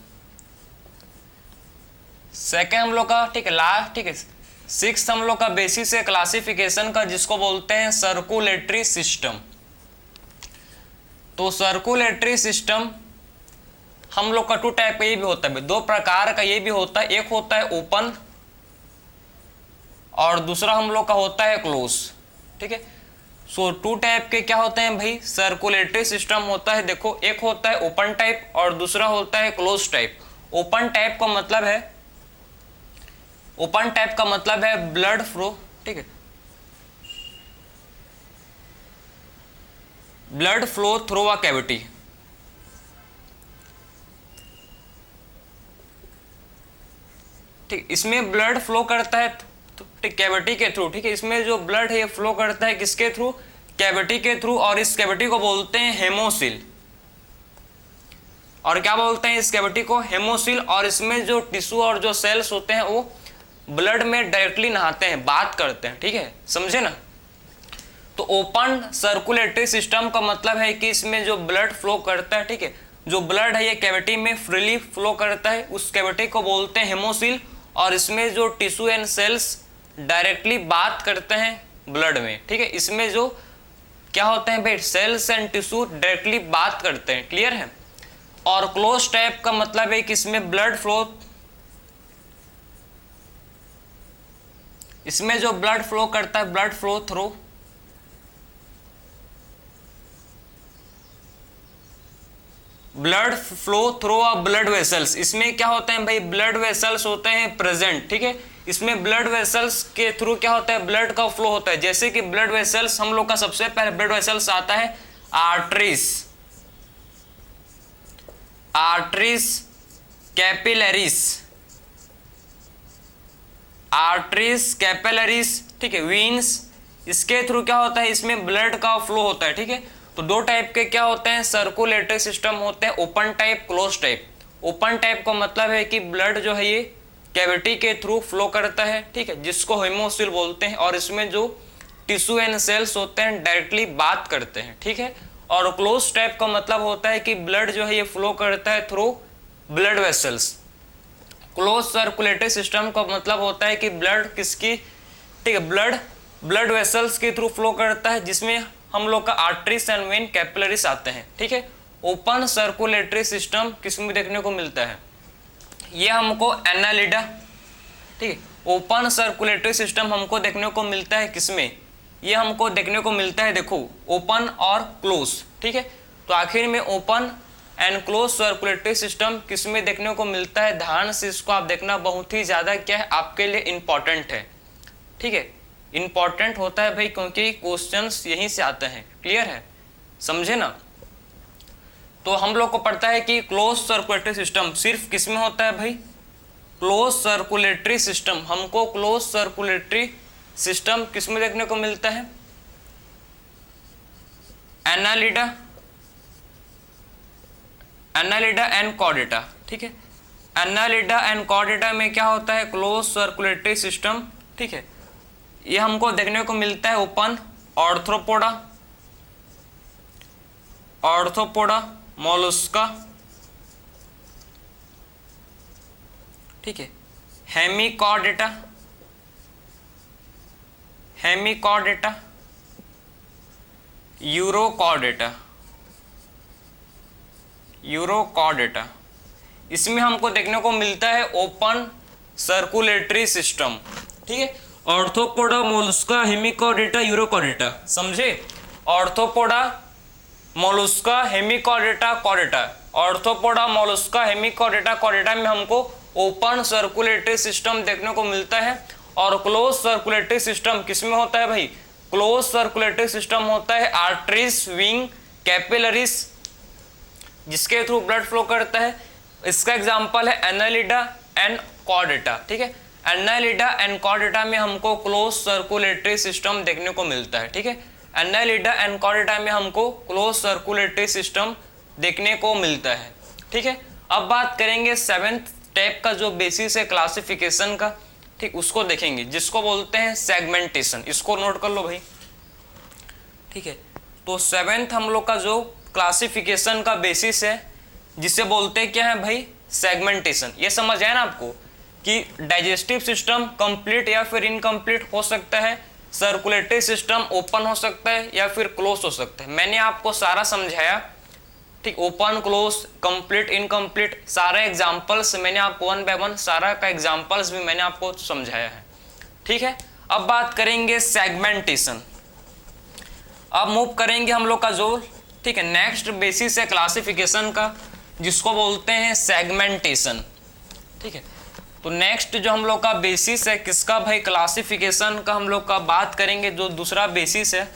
सेकेंड हम लोग का, ठीक है, लास्ट, ठीक है, 6th हम लोग का बेसिस है क्लासिफिकेशन का, जिसको बोलते हैं सर्कुलेटरी सिस्टम। तो सर्कुलेटरी सिस्टम हम लोग का 2 टाइप का ये भी होता है, 2 प्रकार का ये भी होता है। एक होता है ओपन और दूसरा हम लोग का होता है क्लोज, ठीक है। सो 2 टाइप के क्या होते हैं भाई? सर्कुलेटरी सिस्टम होता है, देखो एक होता है ओपन टाइप और दूसरा होता है क्लोज टाइप। ओपन टाइप का मतलब है ब्लड फ्लो, ठीक है, blood flow through a cavity, ठीक, इसमें ब्लड फ्लो करता है कैविटी के थ्रू, ठीक है। इसमें जो ब्लड है फ्लो करता है किसके थ्रू? कैविटी के थ्रू। और इस कैविटी को बोलते हैं हेमोसिल, और क्या बोलते हैं इस कैविटी को? हेमोसिल। और इसमें जो टिश्यू और जो सेल्स होते हैं वो ब्लड में डायरेक्टली नहाते हैं, बात करते हैं, ठीक है, समझे ना। तो ओपन सर्कुलेटरी सिस्टम का मतलब है कि इसमें जो ब्लड फ्लो करता है, ठीक है, जो ब्लड है ये कैविटी में फ्रीली फ्लो करता है, उस कैविटी को बोलते हैं हेमोसील। और इसमें जो टिश्यू एंड सेल्स डायरेक्टली बात करते हैं ब्लड में, ठीक है। इसमें जो क्या होते हैं भाई, सेल्स एंड टिश्यू डायरेक्टली बात करते हैं, क्लियर है। और क्लोज टाइप का मतलब है कि इसमें ब्लड फ्लो, इसमें जो ब्लड फ्लो करता है, blood flow through a blood vessels. इसमें क्या होते हैं भाई, ब्लड वेसल्स होते हैं प्रेजेंट, ठीक है। इसमें ब्लड वेसल्स के थ्रू क्या होता है, ब्लड का फ्लो होता है। जैसे कि ब्लड वेसल्स, हम लोग का सबसे पहले ब्लड वेसल्स आता है आर्टरीज, कैपिलरीज, ठीक है, वीन्स। इसके थ्रू क्या होता है, इसमें ब्लड का फ्लो होता है, ठीक है। तो दो टाइप के क्या होते हैं, सर्कुलेटरी सिस्टम होते हैं, open type, close type. Open type का मतलब है कि ब्लड जो है ये कैविटी के थ्रू फ्लो करता है, ठीक है, जिसको हेमोसिल बोलते हैं। और इसमें जो टिश्यू एंड सेल्स होते हैं डायरेक्टली बात करते हैं, ठीक है। और क्लोज टाइप का मतलब होता है कि ब्लड जो है ये फ्लो करता है through blood vessels. Close circulatory system का मतलब होता है कि ब्लड किसकी, ठीक है, ब्लड वेसल्स के थ्रू फ्लो करता है, जिसमें हम लोग का आर्टरीज एंड वेन कैपिलरीज आते हैं, ठीक है। ओपन सर्कुलेटरी सिस्टम किसमें देखने को मिलता है, ये हमको एनालिडा, ठीक है। ओपन सर्कुलेटरी सिस्टम हमको देखने को मिलता है किसमें, ये हमको देखने को मिलता है, देखो, ओपन और क्लोज, ठीक है। तो आखिर में open and close circulatory system किसमें देखने को मिलता है, ध्यान से इसको आप देखना, बहुत ही ज्यादा क्या है आपके लिए इंपॉर्टेंट है, ठीक है। इंपॉर्टेंट होता है भाई, क्योंकि क्वेश्चंस यहीं से आते हैं, क्लियर है, समझे ना। तो हम लोग को पता है कि क्लोज सर्कुलेटरी सिस्टम सिर्फ किसमें होता है भाई, क्लोज सर्कुलेटरी सिस्टम। हमको क्लोज सर्कुलेटरी सिस्टम किसमें देखने को मिलता है, एनालिडा एंड कॉर्डेटा, ठीक है। एनालिडा एंड कॉर्डेटा में क्या होता है, क्लोज सर्कुलेटरी सिस्टम, ठीक है। ये हमको देखने को मिलता है ओपन ऑर्थ्रोपोडा मोलस्का, ठीक है, हेमिकॉर्डेटा, यूरोकॉर्डेटा। इसमें हमको देखने को मिलता है ओपन सर्कुलेटरी सिस्टम, ठीक है। ऑर्थ्रोपोडा मोलस्का हेमिकॉर्डेटा यूरोकॉर्डेटा, समझे। Arthropoda Mollusca Hemichordata Chordata, Arthropoda Mollusca Hemichordata Chordata में हमको ओपन सर्कुलेटरी सिस्टम देखने को मिलता है। और क्लोज सर्कुलेटरी सिस्टम किसमें होता है भाई, क्लोज सर्कुलेटरी सिस्टम होता है आर्टरीज, विंग, कैपिलरीज, जिसके थ्रू ब्लड फ्लो करता है। इसका एग्जांपल है एनालिडा एंड कॉर्डेटा, ठीक है। एनालिडा एंड कॉर्डेटा में हमको क्लोज सर्कुलेटरी सिस्टम देखने को मिलता है, ठीक है। एनालिडा एंड कॉर्डेटा में हमको क्लोज सर्कुलेटरी सिस्टम देखने को मिलता है, ठीक है। अब बात करेंगे सेवेंथ टाइप का जो बेसिस है क्लासिफिकेशन का, ठीक, उसको देखेंगे, जिसको बोलते हैं सेगमेंटेशन। इसको नोट कर लो भाई, ठीक है। तो सेवेंथ हम लोग का जो क्लासिफिकेशन का बेसिस है, जिसे बोलते हैं क्या है भाई, सेगमेंटेशन। ये समझ आया ना आपको कि डाइजेस्टिव सिस्टम कंप्लीट या फिर इनकम्प्लीट हो सकता है, सर्कुलेटरी सिस्टम ओपन हो सकता है या फिर क्लोज हो सकता है। मैंने आपको सारा समझाया, ठीक, ओपन, क्लोज, कंप्लीट, इनकम्प्लीट, सारे एग्जांपल्स मैंने आपको वन बाय वन सारा का एग्जांपल्स भी मैंने आपको समझाया है, ठीक है। अब बात करेंगे सेगमेंटेशन। अब मूव करेंगे हम लोग का जो, ठीक है, नेक्स्ट बेसिस है क्लासिफिकेशन का, जिसको बोलते हैं सेगमेंटेशन, ठीक है। तो नेक्स्ट जो हम लोग का बेसिस है किसका भाई, क्लासिफिकेशन का हम लोग का बात करेंगे। जो दूसरा बेसिस है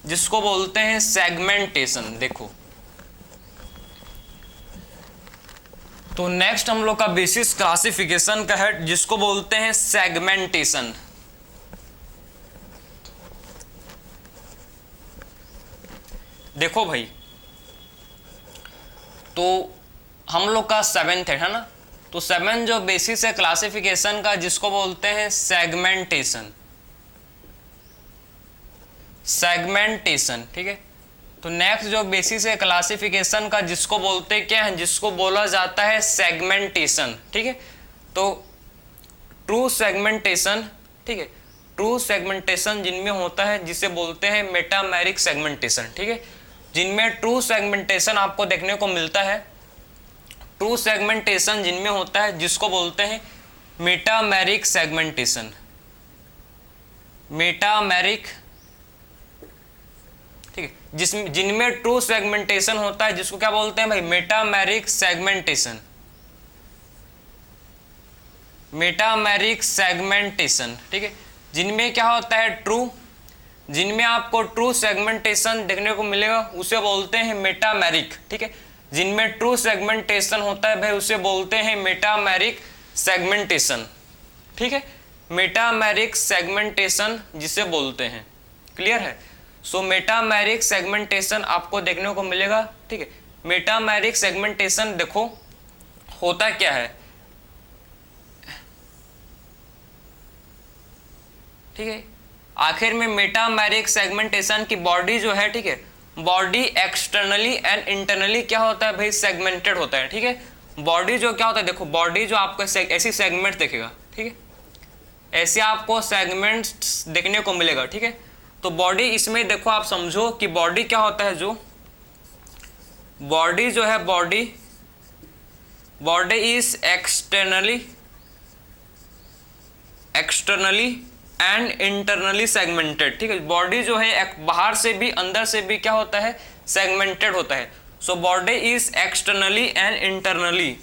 जिसको बोलते हैं सेगमेंटेशन, देखो। तो नेक्स्ट हम लोग का बेसिस क्लासिफिकेशन का है, जिसको बोलते हैं सेगमेंटेशन। देखो भाई, तो हम लोग का सेवेंथ है ना, तो सेवन जो बेसिस है क्लासिफिकेशन का, जिसको बोलते हैं सेगमेंटेशन, ठीक है। तो नेक्स्ट जो बेसिस है क्लासिफिकेशन का, जिसको बोलते क्या है, जिसको बोला जाता है सेगमेंटेशन। ठीक है, तो ट्रू सेगमेंटेशन, ठीक है, ट्रू सेगमेंटेशन जिनमें होता है जिसे बोलते हैं मेटामेरिक सेगमेंटेशन। ठीक है, जिनमें ट्रू सेगमेंटेशन आपको देखने को मिलता है, ट्रू सेगमेंटेशन जिनमें होता है जिसको बोलते हैं मेटामेरिक सेगमेंटेशन। मेटामेरिक, ठीक है, जिनमें ट्रू सेगमेंटेशन होता है जिसको क्या बोलते हैं भाई, मेटामेरिक सेगमेंटेशन। मेटामेरिक सेगमेंटेशन, ठीक है, जिनमें क्या होता है ट्रू, जिनमें आपको ट्रू सेगमेंटेशन देखने को मिलेगा उसे बोलते हैं मेटामेरिक। ठीक है, जिनमें ट्रू सेगमेंटेशन होता है भाई उसे बोलते हैं मेटामेरिक सेगमेंटेशन। ठीक है, मेटामेरिक सेगमेंटेशन जिसे बोलते हैं, क्लियर है। सो मेटामेरिक सेगमेंटेशन आपको देखने को मिलेगा। ठीक है, मेटामेरिक सेगमेंटेशन देखो होता क्या है, ठीक है, आखिर में मेटामेरिक सेगमेंटेशन की बॉडी जो है, ठीक है, बॉडी एक्सटर्नली एंड इंटरनली क्या होता है भाई, सेगमेंटेड होता है। ठीक है, बॉडी जो क्या होता है, देखो बॉडी जो आपको ऐसी सेगमेंट देखेगा, ठीक है, ऐसे आपको सेगमेंट्स देखने को मिलेगा। ठीक है, तो बॉडी इसमें देखो आप समझो कि बॉडी क्या होता है, जो बॉडी जो है, body is externally and internally segmented. ठीक है, बॉडी जो है बाहर से भी अंदर से भी क्या होता है, सेगमेंटेड होता है। So body is externally and internally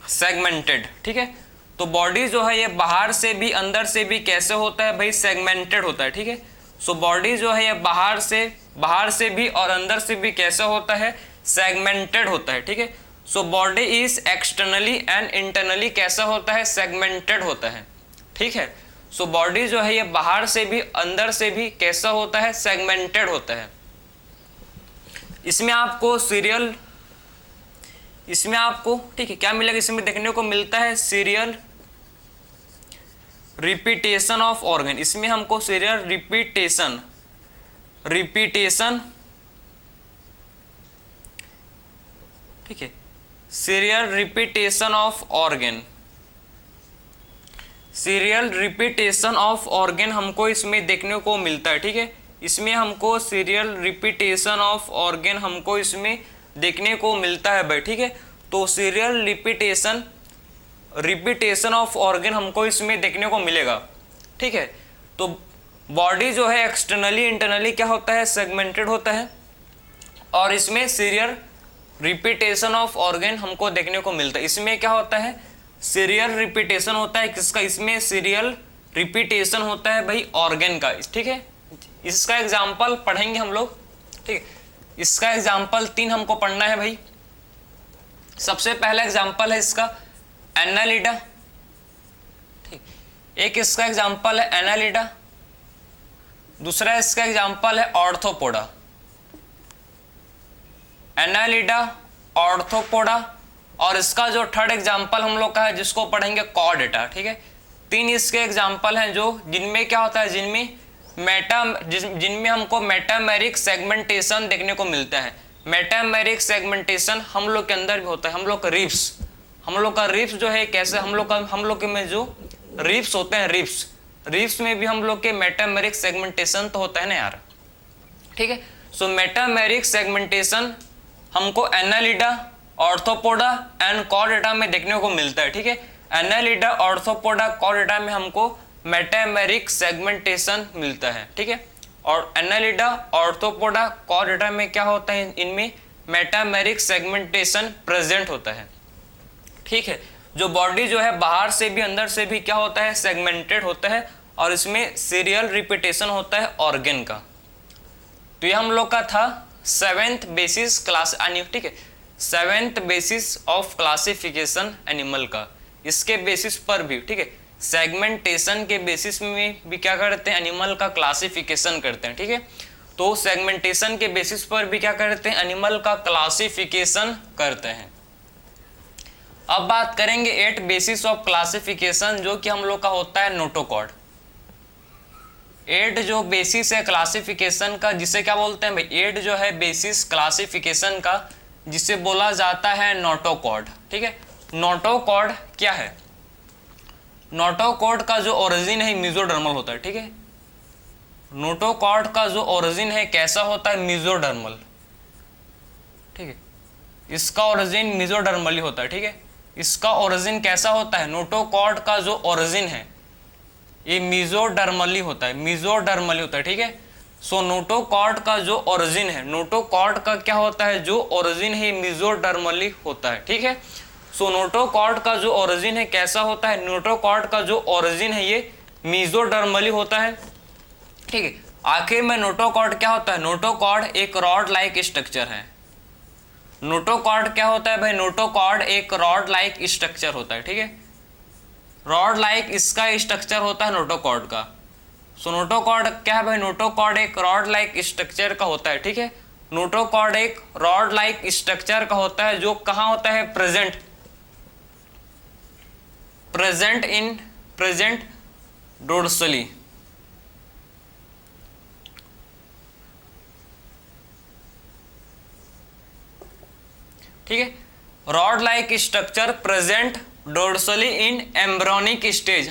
segmented. ठीक है, तो बॉडी जो है ये बाहर से भी अंदर से भी कैसे होता है भाई, सेगमेंटेड होता है। ठीक है, सो बॉडी जो है ये बाहर से भी और अंदर से भी कैसे होता है, सेगमेंटेड होता है। ठीक है, so body is externally and internally कैसा होता है, सेगमेंटेड होता है। ठीक है, सो बॉडी जो है ये बाहर से भी अंदर से भी कैसा होता है, सेगमेंटेड होता है। इसमें आपको ठीक है क्या मिलेगा, इसमें देखने को मिलता है सीरियल रिपीटेशन ऑफ ऑर्गन। इसमें हमको सीरियल रिपीटेशन ठीक है, serial repetition of organ, serial repetition of organ हमको इसमें देखने को मिलता है। ठीक है, इसमें हमको सीरियल रिपीटेशन ऑफ ऑर्गन हमको इसमें देखने को मिलता है भाई। ठीक है, तो सीरियल रिपीटेशन ऑफ ऑर्गन हमको इसमें देखने को मिलेगा। ठीक है, तो बॉडी जो है एक्सटर्नली इंटरनली क्या होता है, सेगमेंटेड होता है, और इसमें सीरियल रिपीटेशन ऑफ ऑर्गन हमको देखने को मिलता है। इसमें क्या होता है, सीरियल रिपीटेशन होता है किसका, इसमें सीरियल रिपीटेशन होता है भाई ऑर्गन का। ठीक है, इसका एग्जाम्पल पढ़ेंगे हम लोग। ठीक है, इसका एग्जाम्पल 3 हमको पढ़ना है भाई। सबसे पहला एग्जाम्पल है इसका एनालिडा, ठीक, एक इसका एग्जाम्पल है एनालिडा, दूसरा इसका एग्जाम्पल है ऑर्थोपोडा, एनालिडा, ऑर्थोपोडा, और इसका जो थर्ड एग्जाम्पल हम लोग का है जिसको पढ़ेंगे कॉर्डेटा। ठीक है, 3 इसके एग्जाम्पल हैं जो जिनमें क्या होता है, जिनमें हमको मेटामेरिक सेगमेंटेशन देखने को मिलता है। मेटामेरिक सेगमेंटेशन हम लोग के अंदर भी होता है। हम लोग का रिप्स जो है कैसे, हम लोग के में जो रिप्स होते हैं, रिप्स में भी हम लोग के मेटामेरिक सेगमेंटेशन तो होता है ना यार। ठीक है, सो मेटामेरिक सेगमेंटेशन हमको एनालिडा, ऑर्थोपोडा एंड कॉर्डेटा में देखने को मिलता है। ठीक है, एनालिडा, ऑर्थोपोडा, कॉर्डेटा में हमको मेटामेरिक सेगमेंटेशन मिलता है। ठीक है, और एनालिडा, ऑर्थोपोडा, कॉर्डेटा में क्या होता है, इनमें मेटामेरिक सेगमेंटेशन प्रेजेंट होता है। ठीक है, जो बॉडी जो है बाहर से भी अंदर से भी क्या होता है, सेगमेंटेड होता है, और इसमें सीरियल रिपीटेशन होता है ऑर्गन का। तो ये हम लोग का था 7th बेसिस क्लास, ठीक है, 7th basis of classification animal का। इसके बेसिस पर भी, ठीक है, सेगमेंटेशन के बेसिस में भी क्या करते हैं, एनिमल का क्लासिफिकेशन करते हैं। ठीक है, तो सेगमेंटेशन के बेसिस पर भी क्या करते हैं, एनिमल का क्लासिफिकेशन करते हैं। अब बात करेंगे 8 बेसिस ऑफ क्लासिफिकेशन, जो कि हम लोग का होता है नोटोकॉर्ड। एट जो बेसिस है क्लासिफिकेशन का, जिसे क्या बोलते हैं भाई, एट जो है बेसिस क्लासिफिकेशन का, जिसे बोला जाता है नोटोकॉर्ड। ठीक है, नोटोकॉर्ड क्या है? नोटोकॉर्ड का जो ओरिजिन है मेसोडर्मल होता है। ठीक है, नोटोकॉर्ड का जो ओरिजिन है कैसा होता है? मेसोडर्मल। ठीक है, इसका ओरिजिन मेसोडर्मल ही होता है। ठीक है, इसका ओरिजिन कैसा होता है? नोटोकॉर्ड का जो ओरिजिन है ये मेसोडर्मली होता है, मेसोडर्मली होता है। ठीक है, सो नोटोकॉर्ड का जो ओरिजिन है, नोटोकॉर्ड का क्या होता है? जो ओरिजिन है मेसोडर्मली होता है। ठीक है, सो नोटोकॉर्ड का जो ओरिजिन है कैसा होता है? नोटोकॉर्ड का जो ओरिजिन है ये मेसोडर्मली होता है। ठीक है, आखिर में नोटोकॉर्ड क्या होता है? नोटोकॉर्ड एक रॉड लाइक स्ट्रक्चर है। नोटोकॉर्ड क्या होता है भाई? नोटोकॉर्ड एक रॉड लाइक स्ट्रक्चर होता है। ठीक है, रॉड लाइक इसका स्ट्रक्चर होता है नोटोकॉर्ड का। सो नोटोकॉर्ड क्या है भाई? नोटोकॉर्ड एक रॉड लाइक स्ट्रक्चर का होता है। ठीक है, नोटोकॉर्ड एक रॉड लाइक स्ट्रक्चर का होता है जो कहाँ होता है? Present dorsally. ठीक है, rod like structure present dorsally in embryonic stage.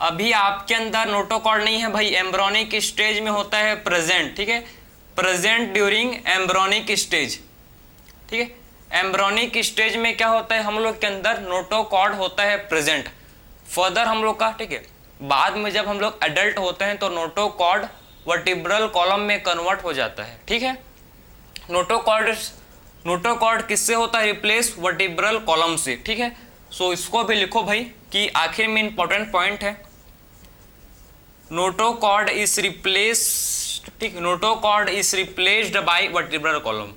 अभी आपके अंदर नोटोकॉर्ड नहीं है भाई, एम्ब्रोनिक स्टेज में होता है प्रेजेंट। ठीक है, प्रेजेंट ड्यूरिंग एम्ब्रोनिक स्टेज। ठीक है, एम्ब्रोनिक स्टेज में क्या होता है? हम लोग के अंदर नोटोकॉर्ड होता है प्रेजेंट। फर्दर हम लोग का, ठीक है, बाद में जब हम लोग एडल्ट होते हैं तो नोटोकॉर्ड वर्टिब्रल कॉलम में कन्वर्ट हो जाता है। ठीक है, नोटोकॉर्ड किससे होता है? रिप्लेस वर्टिब्रल कॉलम से। ठीक है, सो इसको भी लिखो भाई कि आखिर में इंपॉर्टेंट पॉइंट है, नोटोकॉर्ड इज रिप्लेस्ड। ठीक, notochord is replaced by vertebral column.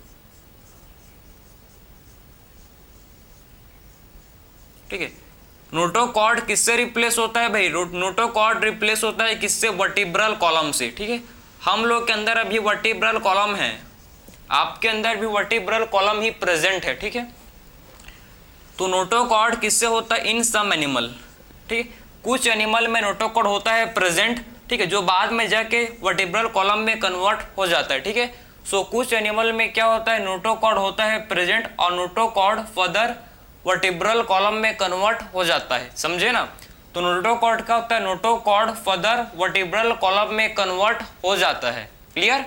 ठीक है, नोटोकॉर्ड किससे रिप्लेस होता है भाई? नोटोकॉर्ड रिप्लेस होता है किससे? वर्टिब्रल कॉलम से। ठीक है, हम लोग के अंदर अभी वर्टिब्रल कॉलम है, आपके अंदर भी वर्टिब्रल कॉलम ही प्रेजेंट है। ठीक है, तो नोटोकॉर्ड किससे होता है? इन सम एनिमल। ठीक, कुछ एनिमल में नोटोकॉर्ड होता है प्रेजेंट। ठीक है, जो बाद में जाके वर्टिब्रल कॉलम में कन्वर्ट हो जाता है। ठीक है, सो कुछ एनिमल में क्या होता है? नोटोकॉर्ड होता है प्रेजेंट और नोटोकॉर्ड फर्दर वर्टिब्रल कॉलम में कन्वर्ट हो जाता है। समझे ना? तो नोटोकॉर्ड क्या होता है? नोटोकॉर्ड फर्दर वर्टिब्रल कॉलम में कन्वर्ट हो जाता है। क्लियर?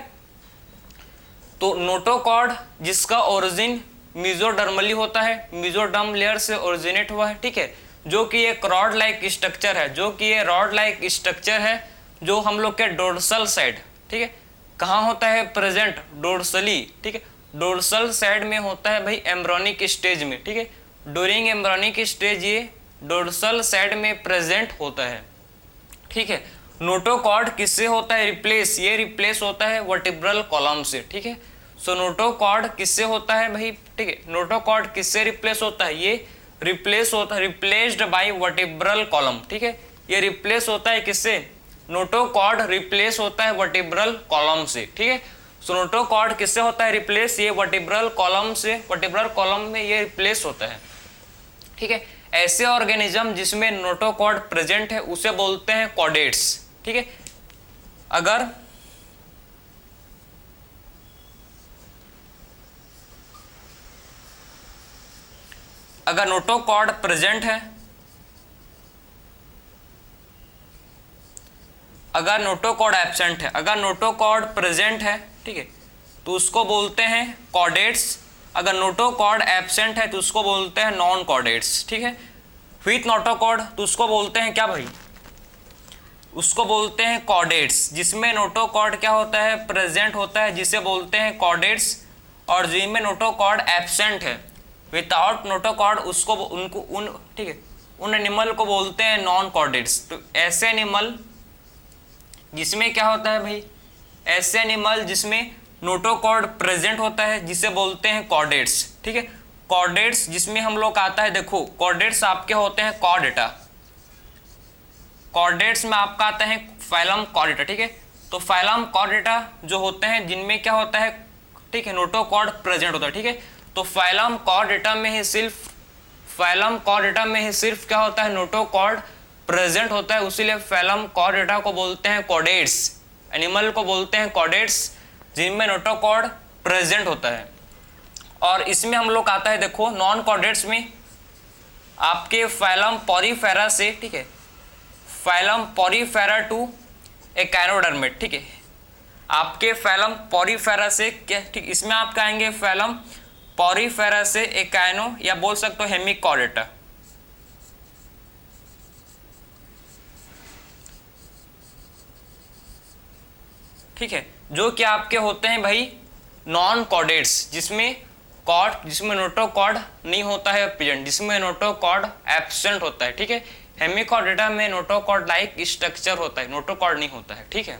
तो नोटोकॉर्ड जिसका ओरिजिन मेसोडर्मली होता है, मेसोडर्म लेयर से ओरिजिनेट हुआ है। ठीक है, जो कि एक रॉड लाइक स्ट्रक्चर है, जो कि ये रॉड लाइक स्ट्रक्चर है जो हम लोग के डोर्सल साइड, ठीक है, कहाँ होता है? Present dorsally. ठीक है, डोर्सल साइड में होता है भाई एम्ब्रोनिक स्टेज में। ठीक है, ड्यूरिंग एम्ब्रोनिक स्टेज ये डोर्सल साइड में प्रेजेंट होता है। ठीक है, नोटोकॉर्ड किससे होता है रिप्लेस? ये रिप्लेस होता है वर्टिब्रल कॉलम से। ठीक है, सो नोटोकॉर्ड किससे होता है भाई? ठीक है, नोटोकॉर्ड किससे रिप्लेस होता है? ये रिप्लेस होता है, रिप्लेस्ड बाय वर्टिब्रल कॉलम। ठीक है, ये रिप्लेस होता है किससे? नोटोकॉर्ड रिप्लेस होता है वर्टिब्रल कॉलम से। ठीक है, सो नोटोकॉर्ड किससे होता है रिप्लेस? ये वर्टिब्रल कॉलम से, वर्टिब्रल कॉलम में ये रिप्लेस होता है। ठीक है, ऐसे ऑर्गेनिज्म जिसमें नोटोकॉर्ड प्रेजेंट है उसे बोलते हैं कॉर्डेट्स। ठीक है, अगर नोटोकॉर्ड प्रेजेंट है, अगर नोटोकॉर्ड एब्सेंट है, अगर नोटोकॉर्ड प्रेजेंट है, ठीक है, तो उसको बोलते हैं कॉर्डेट्स। अगर नोटोकॉर्ड एब्सेंट है तो उसको बोलते हैं नॉन कॉर्डेट्स। ठीक है, विथ नोटोकॉर्ड तो उसको बोलते हैं क्या भाई? उसको बोलते हैं कॉर्डेट्स। जिसमें नोटोकॉर्ड क्या होता है? प्रेजेंट होता है, जिसे बोलते हैं कॉर्डेट्स। और जिनमें नोटोकॉर्ड एब्सेंट है, विदाउट नोटोकॉर्ड, उसको ठीक है, उन एनिमल को बोलते हैं नॉन कॉर्डेट्स। तो ऐसे एनिमल जिसमें क्या होता है भाई? ऐसे एनिमल जिसमें नोटोकॉर्ड प्रेजेंट होता है जिसे बोलते हैं कॉर्डेट्स। ठीक है, कॉर्डेट्स जिसमें हम लोग आता है, देखो कॉर्डेट्स आपके होते हैं कॉर्डेटा। कॉर्डेट्स में आपका आता है फाइलम कॉर्डेटा। ठीक है, तो फाइलम कॉर्डेटा जो होते हैं जिनमें क्या होता है? ठीक है, नोटोकॉर्ड प्रेजेंट होता है। ठीक है, तो फाइलम कॉर्डेटा में ही सिर्फ क्या होता है? नोटोकॉर्ड प्रेजेंट होता है, उसीलिए फाइलम कॉर्डेटा को बोलते हैं कॉर्डेट्स। एनिमल को बोलते हैं कॉर्डेट्स जिनमें नोटोकॉर्ड प्रेजेंट होता है। और इसमें हम लोग आता है देखो नॉन कॉर्डेट्स में आपके फाइलम पॉरीफेरा से, ठीक है, फाइलम पॉरीफेरा टू एकाइनोडर्मेट, ठीक है, आपके फाइलम पॉरीफेरा से क्या, ठीक, इसमें आप कहेंगे फाइलम पॉरीफेरा से एकाइनो या बोल सकते हो हेमिकॉर्डेटा, ठीक है, जो कि आपके होते हैं भाई नॉन कॉर्डेट्स जिसमें नोटोकॉर्ड नहीं होता है प्रेजेंट, जिसमें नोटोकॉर्ड एब्सेंट होता है, ठीक है। हेमिकॉर्डेटा में नोटोकॉर्ड लाइक स्ट्रक्चर होता है, नोटोकॉर्ड नहीं होता है, ठीक है।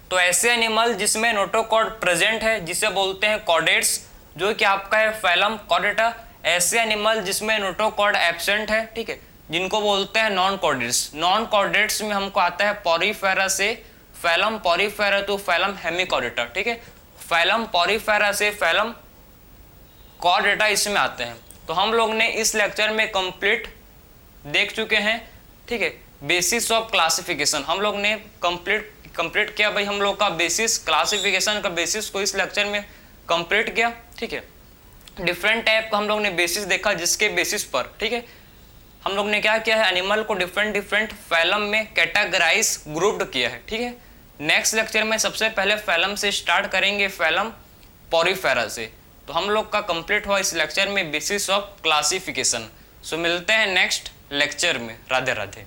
तो ऐसे एनिमल जिसमें नोटोकॉर्ड प्रेजेंट है जिसे बोलते हैं कॉर्डेट्स, जो कि आपका है फाइलम कॉर्डेटा। ऐसे एनिमल जिसमें नोटोकॉर्ड एब्सेंट है, ठीक है, जिनको बोलते हैं नॉन कॉर्डेट्स। नॉन कॉर्डेट्स में हमको आता है पॉरीफेरा से phylum Porifera to phylum Hemichordata, ठीक है, फाइलम पॉरीफेरा से फाइलम कॉर्डेटा इसमें आते हैं। तो हम लोग ने इस लेक्चर में कंप्लीट देख चुके हैं, ठीक है, बेसिस ऑफ क्लासिफिकेशन हम लोग ने कंप्लीट किया भाई। हम लोग का बेसिस क्लासिफिकेशन का बेसिस को इस लेक्चर में कंप्लीट किया, ठीक है। डिफरेंट टाइप का हम लोग ने बेसिस देखा जिसके बेसिस पर, ठीक है, हम लोग ने क्या किया है, एनिमल को डिफरेंट फाइलम में कैटेगराइज ग्रुप्ड किया है, ठीक है। नेक्स्ट लेक्चर में सबसे पहले फाइलम से स्टार्ट करेंगे, फाइलम पॉरीफेरा से। तो हम लोग का कंप्लीट हुआ इस लेक्चर में बेसिस ऑफ क्लासिफिकेशन। सो मिलते हैं नेक्स्ट लेक्चर में। राधे राधे।